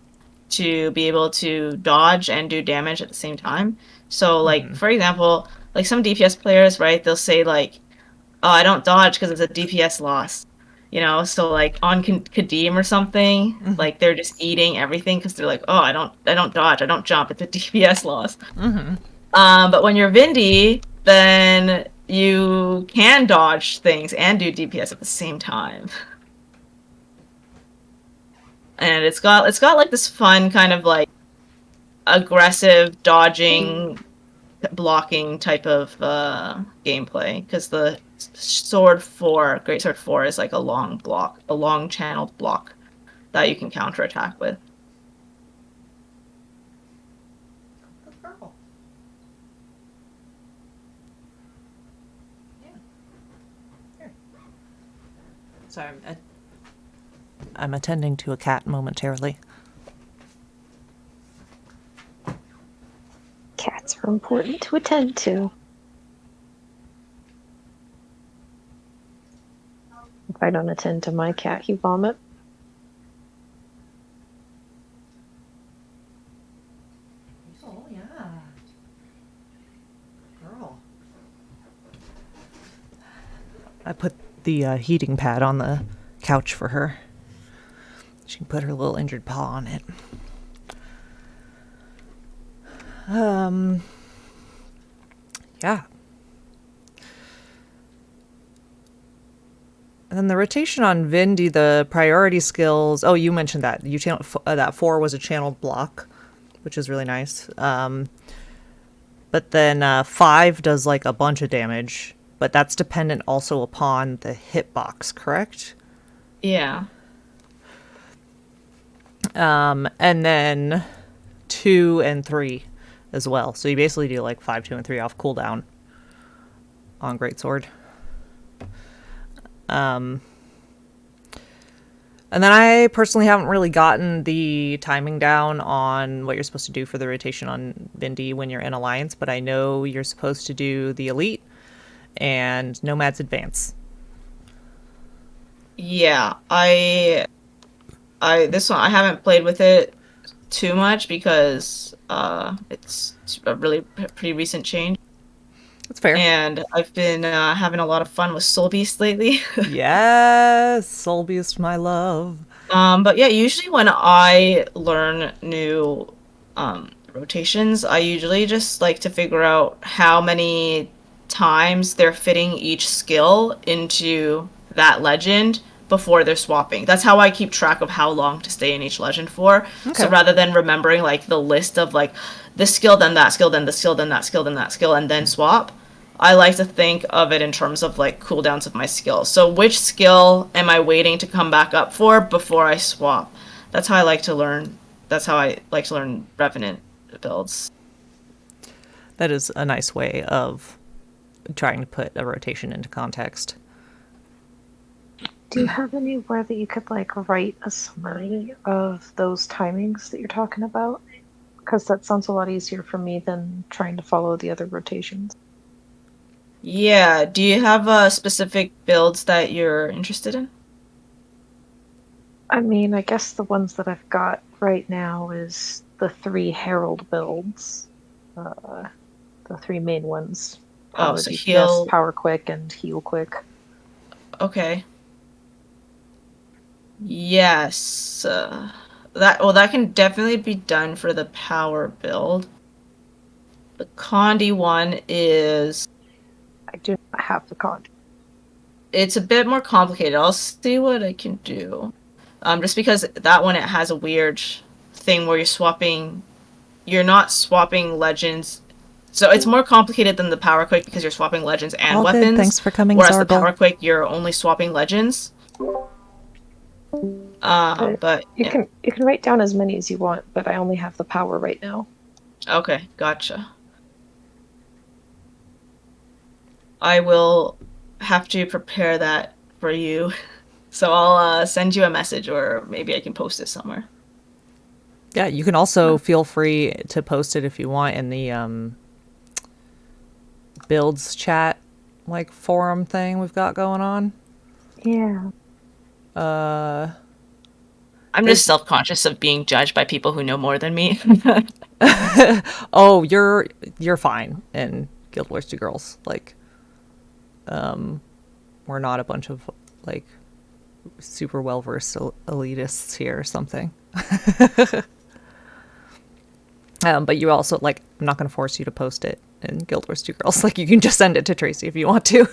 to be able to dodge and do damage at the same time. So, like, for example, like some DPS players, right, they'll say, like, oh, I don't dodge because it's a DPS loss. You know, so like on Kadim or something, like they're just eating everything because they're like, oh, I don't dodge, I don't jump. It's a DPS loss. But when you're Vindy, then you can dodge things and do DPS at the same time. And it's got like this fun kind of like aggressive dodging, blocking type of gameplay because the Great Sword 4 is like a long channeled block that you can counterattack with.
That's purple. Yeah. Here. Sorry, I'm attending to a cat momentarily.
Cats are important to attend to. If I don't attend to my cat, he vomit.
Oh, yeah. Girl. I put the heating pad on the couch for her. She can put her little injured paw on it. Yeah. And then the rotation on Vindy, the priority skills. Oh, you mentioned that. You channel that 4 was a channeled block, which is really nice. But then 5 does like a bunch of damage, but that's dependent also upon the hitbox, correct?
Yeah.
And then 2 and 3 as well. So you basically do like 5, 2, and 3 off cooldown on Greatsword. And then I personally haven't really gotten the timing down on what you're supposed to do for the rotation on Vindy when you're in Alliance, but I know you're supposed to do the Elite and Nomad's Advance.
Yeah, this one I haven't played with it too much because it's a really pretty recent change.
That's fair.
And I've been having a lot of fun with Soul Beast lately.
Yes, Soul Beast, my love.
But yeah, usually when I learn new rotations, I usually just like to figure out how many times they're fitting each skill into that legend before they're swapping. That's how I keep track of how long to stay in each legend for.
Okay.
So rather than remembering like the list of like this skill, then that skill, then this skill, then that skill, then that skill, and then swap, I like to think of it in terms of like cooldowns of my skills. So which skill am I waiting to come back up for before I swap? That's how I like to learn. That's how I like to learn Revenant builds.
That is a nice way of trying to put a rotation into context.
Do you have anywhere that you could like write a summary of those timings that you're talking about? Because that sounds a lot easier for me than trying to follow the other rotations.
Yeah, do you have specific builds that you're interested in?
I mean, I guess the ones that I've got right now is the 3 Herald builds. The 3 main ones. Power
So
DPS,
heal.
Power Quick, and Heal Quick.
Okay. Yes. That can definitely be done for the power build. The Condi one is
I do not have the con.
it's a bit more complicated. I'll see what I can do. Just because that one it has a weird thing where you're not swapping legends. So it's more complicated than the Power Quick because you're swapping legends and
All
weapons.
good. Thanks for coming,
Whereas the
Zargle.
Power Quick, you're only swapping legends. But
You
yeah.
can write down as many as you want, but I only have the power right now.
Okay, gotcha. I will have to prepare that for you. So I'll send you a message, or maybe I can post it somewhere.
Yeah, you can also feel free to post it if you want in the builds chat, like forum thing we've got going on.
Yeah.
I'm just self-conscious of being judged by people who know more than me.
Oh, you're fine in Guild Wars 2 Girls. Like, we're not a bunch of like super well versed elitists here or something. But you also like, I'm not going to force you to post it in Guild Wars 2 Girls. Like, you can just send it to Tracy if you want to.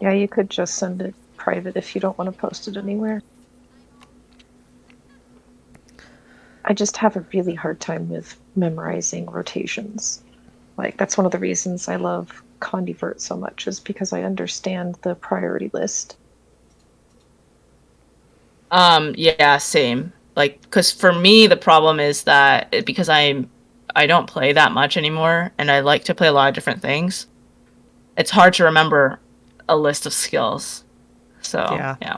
Yeah, you could just send it private if you don't want to post it anywhere. I just have a really hard time with memorizing rotations. Like, that's one of the reasons I love Condivert so much, is because I understand the priority list.
Yeah, same. Like, because for me, the problem is that because I don't play that much anymore, and I like to play a lot of different things, it's hard to remember a list of skills. So, yeah.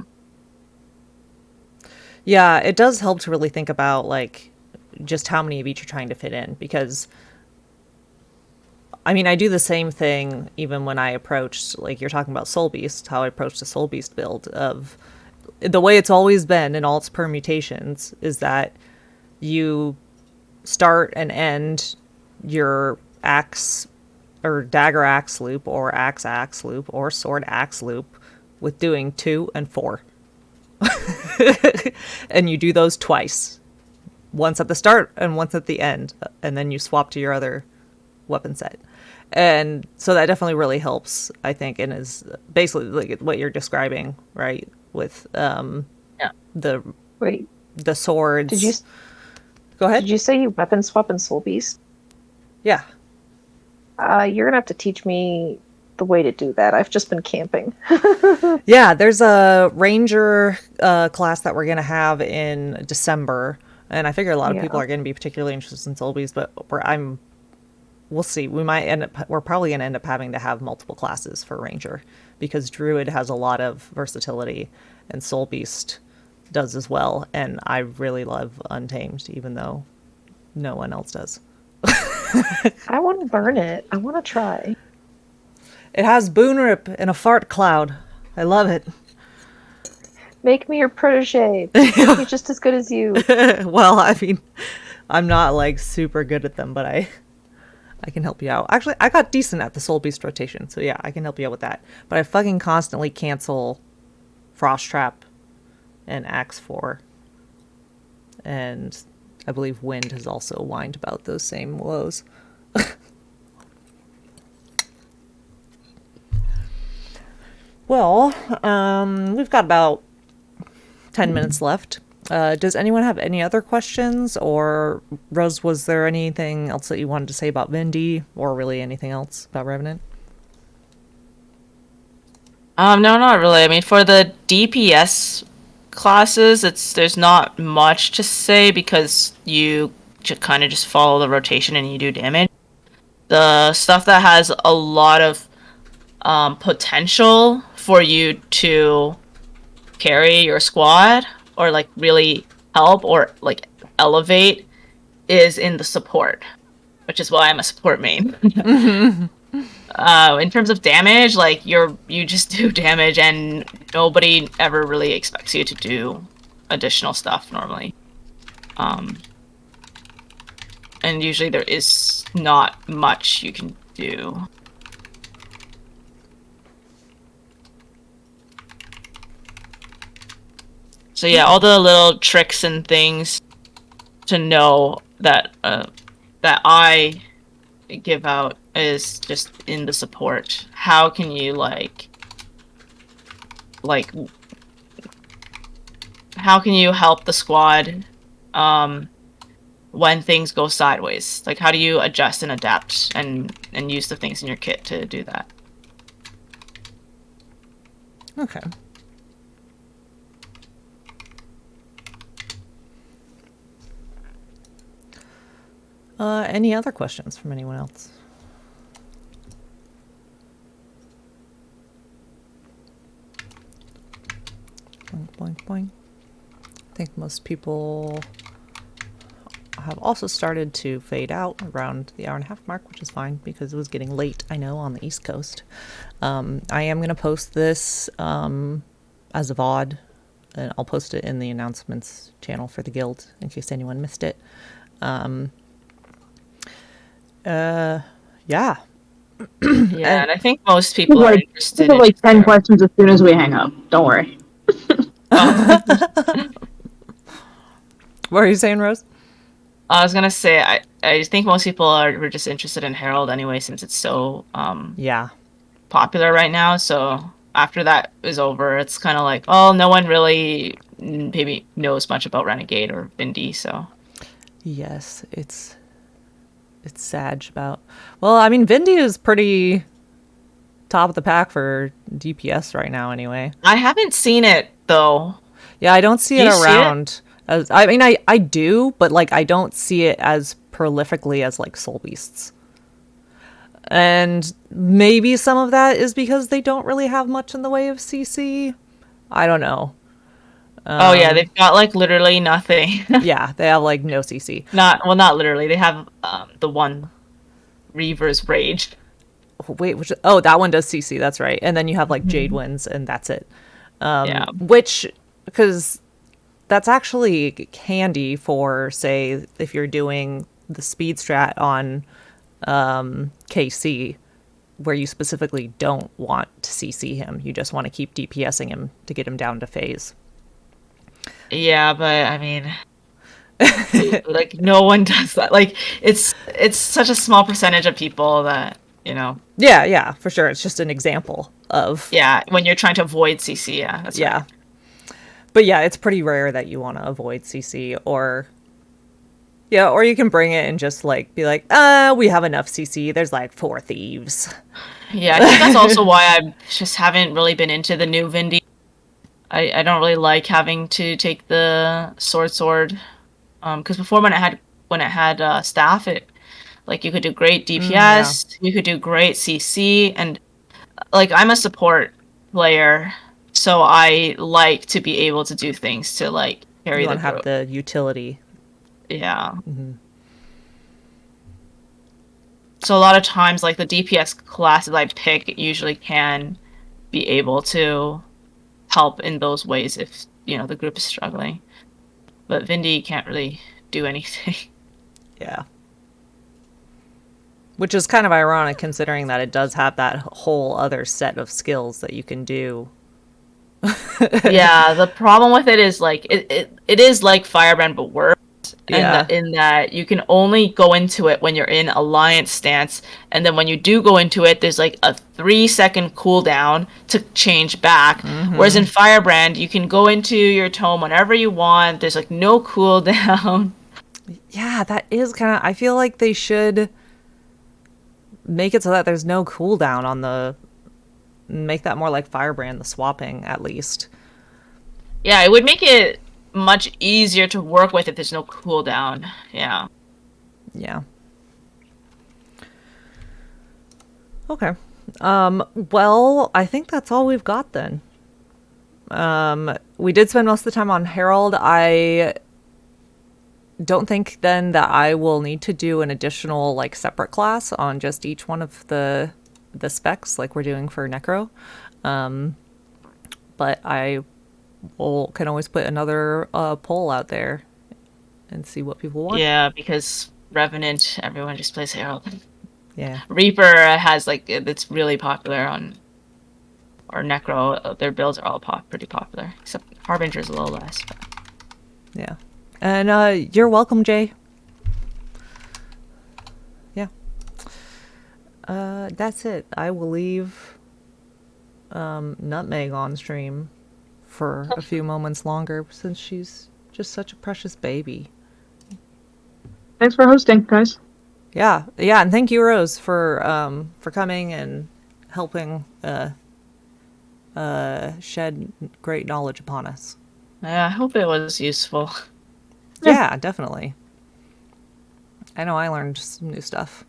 Yeah, it does help to really think about like just how many of each you're trying to fit in, because I mean, I do the same thing even when I approached, like you're talking about Soul Beast, how I approached the Soul Beast build of the way it's always been in all its permutations is that you start and end your axe or dagger axe loop or axe loop or sword axe loop with doing 2 and 4. And you do those twice. Once at the start and once at the end. And then you swap to your other weapon set. And so that definitely really helps, I think, and is basically like what you're describing, right? With the
Wait,
the swords.
did you
Go ahead?
did you say you weapon swap in Soul Beast?
Yeah.
You're gonna have to teach me the way to do that. I've just been camping.
Yeah, there's a ranger class that we're going to have in December, and I figure a lot of people are going to be particularly interested in Soul Beast, but we'll see. We're probably going to end up having to have multiple classes for ranger, because Druid has a lot of versatility, and Soul Beast does as well, and I really love Untamed, even though no one else does.
I want to learn it. I want to try.
It has Boon Rip and a fart cloud. I love it.
Make me your protege. Make me just as good as you.
Well, I mean, I'm not like super good at them, but I can help you out. Actually, I got decent at the Soul Beast rotation, so yeah, I can help you out with that. But I fucking constantly cancel Frost Trap and Axe 4. And I believe Wind has also whined about those same woes. Well, we've got about 10 minutes left. Does anyone have any other questions? Or, Rose, was there anything else that you wanted to say about Vindy, or really anything else about Revenant?
No, not really. I mean, for the DPS classes, there's not much to say because you kind of just follow the rotation and you do damage. The stuff that has a lot of potential for you to carry your squad or like really help or like elevate is in the support, which is why I'm a support main. In terms of damage, like you just do damage and nobody ever really expects you to do additional stuff normally. And usually there is not much you can do. So yeah, all the little tricks and things to know that that I give out is just in the support. How can you how can you help the squad when things go sideways? Like how do you adjust and adapt and use the things in your kit to do that?
Okay. Any other questions from anyone else? Boink, boink, boink. I think most people have also started to fade out around the hour-and-a-half mark, which is fine because it was getting late, I know, on the East Coast. I am going to post this as a VOD, and I'll post it in the announcements channel for the guild in case anyone missed it. Yeah.
Yeah, and I think most people are interested
in like 10 questions as soon as we hang up. Don't worry.
What are you saying, Rose?
I was gonna say I think most people were just interested in Herald anyway since it's so
yeah,
popular right now. So after that is over, it's kind of like, oh, no one really maybe knows much about Renegade or Vindy. So
yes, it's sad about. Well, I mean, Vindy is pretty top of the pack for DPS right now, anyway.
I haven't seen it though.
Yeah, I don't see it around. As I mean, I do, but like I don't see it as prolifically as like Soul Beasts. And maybe some of that is because they don't really have much in the way of CC. I don't know.
Oh yeah, they've got like literally nothing.
Yeah, they have like no CC.
Not literally. They have the one Reaver's Rage.
Wait, that one does CC. That's right. And then you have like Jade Winds, and that's it.
Yeah.
Which, because that's actually handy for, say, if you're doing the speed strat on KC, where you specifically don't want to CC him. You just want to keep DPSing him to get him down to phase.
Yeah, but I mean, like no one does that. Like it's such a small percentage of people that, you know.
Yeah, for sure. It's just an example of.
Yeah, when you're trying to avoid CC, yeah, that's right.
But yeah, it's pretty rare that you want to avoid CC or you can bring it and just like be like, we have enough CC. There's like 4 thieves.
Yeah, I think that's also why I just haven't really been into the new Vindy. I don't really like having to take the sword. Because before when it had staff, it like you could do great DPS, you could do great CC, and like I'm a support player, so I like to be able to do things to like carry the group.
Have the utility.
Yeah. Mm-hmm. So a lot of times, like the DPS classes I pick usually can be able to help in those ways if, you know, the group is struggling. But Vindy can't really do anything.
Yeah. Which is kind of ironic considering that it does have that whole other set of skills that you can do.
Yeah, the problem with it is like it is like Firebrand but worse And
Yeah.
in that you can only go into it when you're in alliance stance, and then when you do go into it, there's like a 3-second cooldown to change back. Whereas in Firebrand, you can go into your tome whenever you want. There's like no cooldown.
Yeah, that is kind of. I feel like they should make it so that there's no cooldown on the. Make that more like Firebrand, the swapping at least.
Yeah, it would make it much easier to work with if there's no cooldown. Yeah.
Yeah. Okay. Well, I think that's all we've got then. We did spend most of the time on Herald. I don't think then that I will need to do an additional like separate class on just each one of the specs like we're doing for Necro. But I can always put another poll out there and see what people want.
Yeah, because Revenant, everyone just plays Herald.
Yeah.
Reaper has like it's really popular on, or Necro. Their builds are all pretty popular, except Harbinger's a little less. But.
Yeah. And you're welcome, Jay. Yeah. That's it. I will leave Nutmeg on stream for a few moments longer since she's just such a precious baby.
Thanks for hosting, guys.
Yeah, and thank you, Rose, for coming and helping shed great knowledge upon us.
Yeah, I hope it was useful.
Yeah, definitely. I know I learned some new stuff.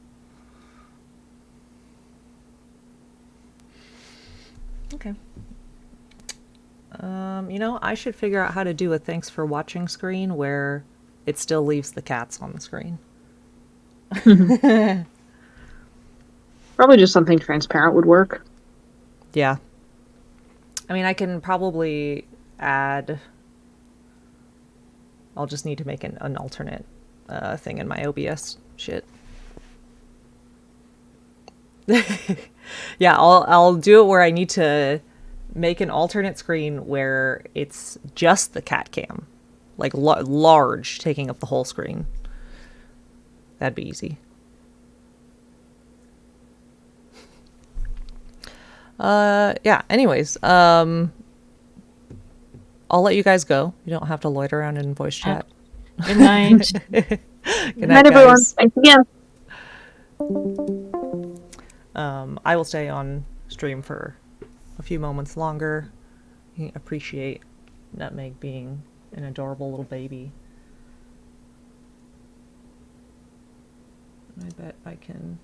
Okay. I should figure out how to do a thanks for watching screen where it still leaves the cats on the screen.
Probably just something transparent would work.
Yeah. I mean, I can probably add... I'll just need to make an alternate thing in my OBS shit. Yeah, I'll do it where I need to make an alternate screen where it's just the cat cam. Like large, taking up the whole screen. That'd be easy. Yeah, anyways, I'll let you guys go. You don't have to loiter around in voice chat.
Good night.
Good
Night, everyone.
guys.
Thanks again.
I will stay on stream for a few moments longer. I appreciate Nutmeg being an adorable little baby. I bet I can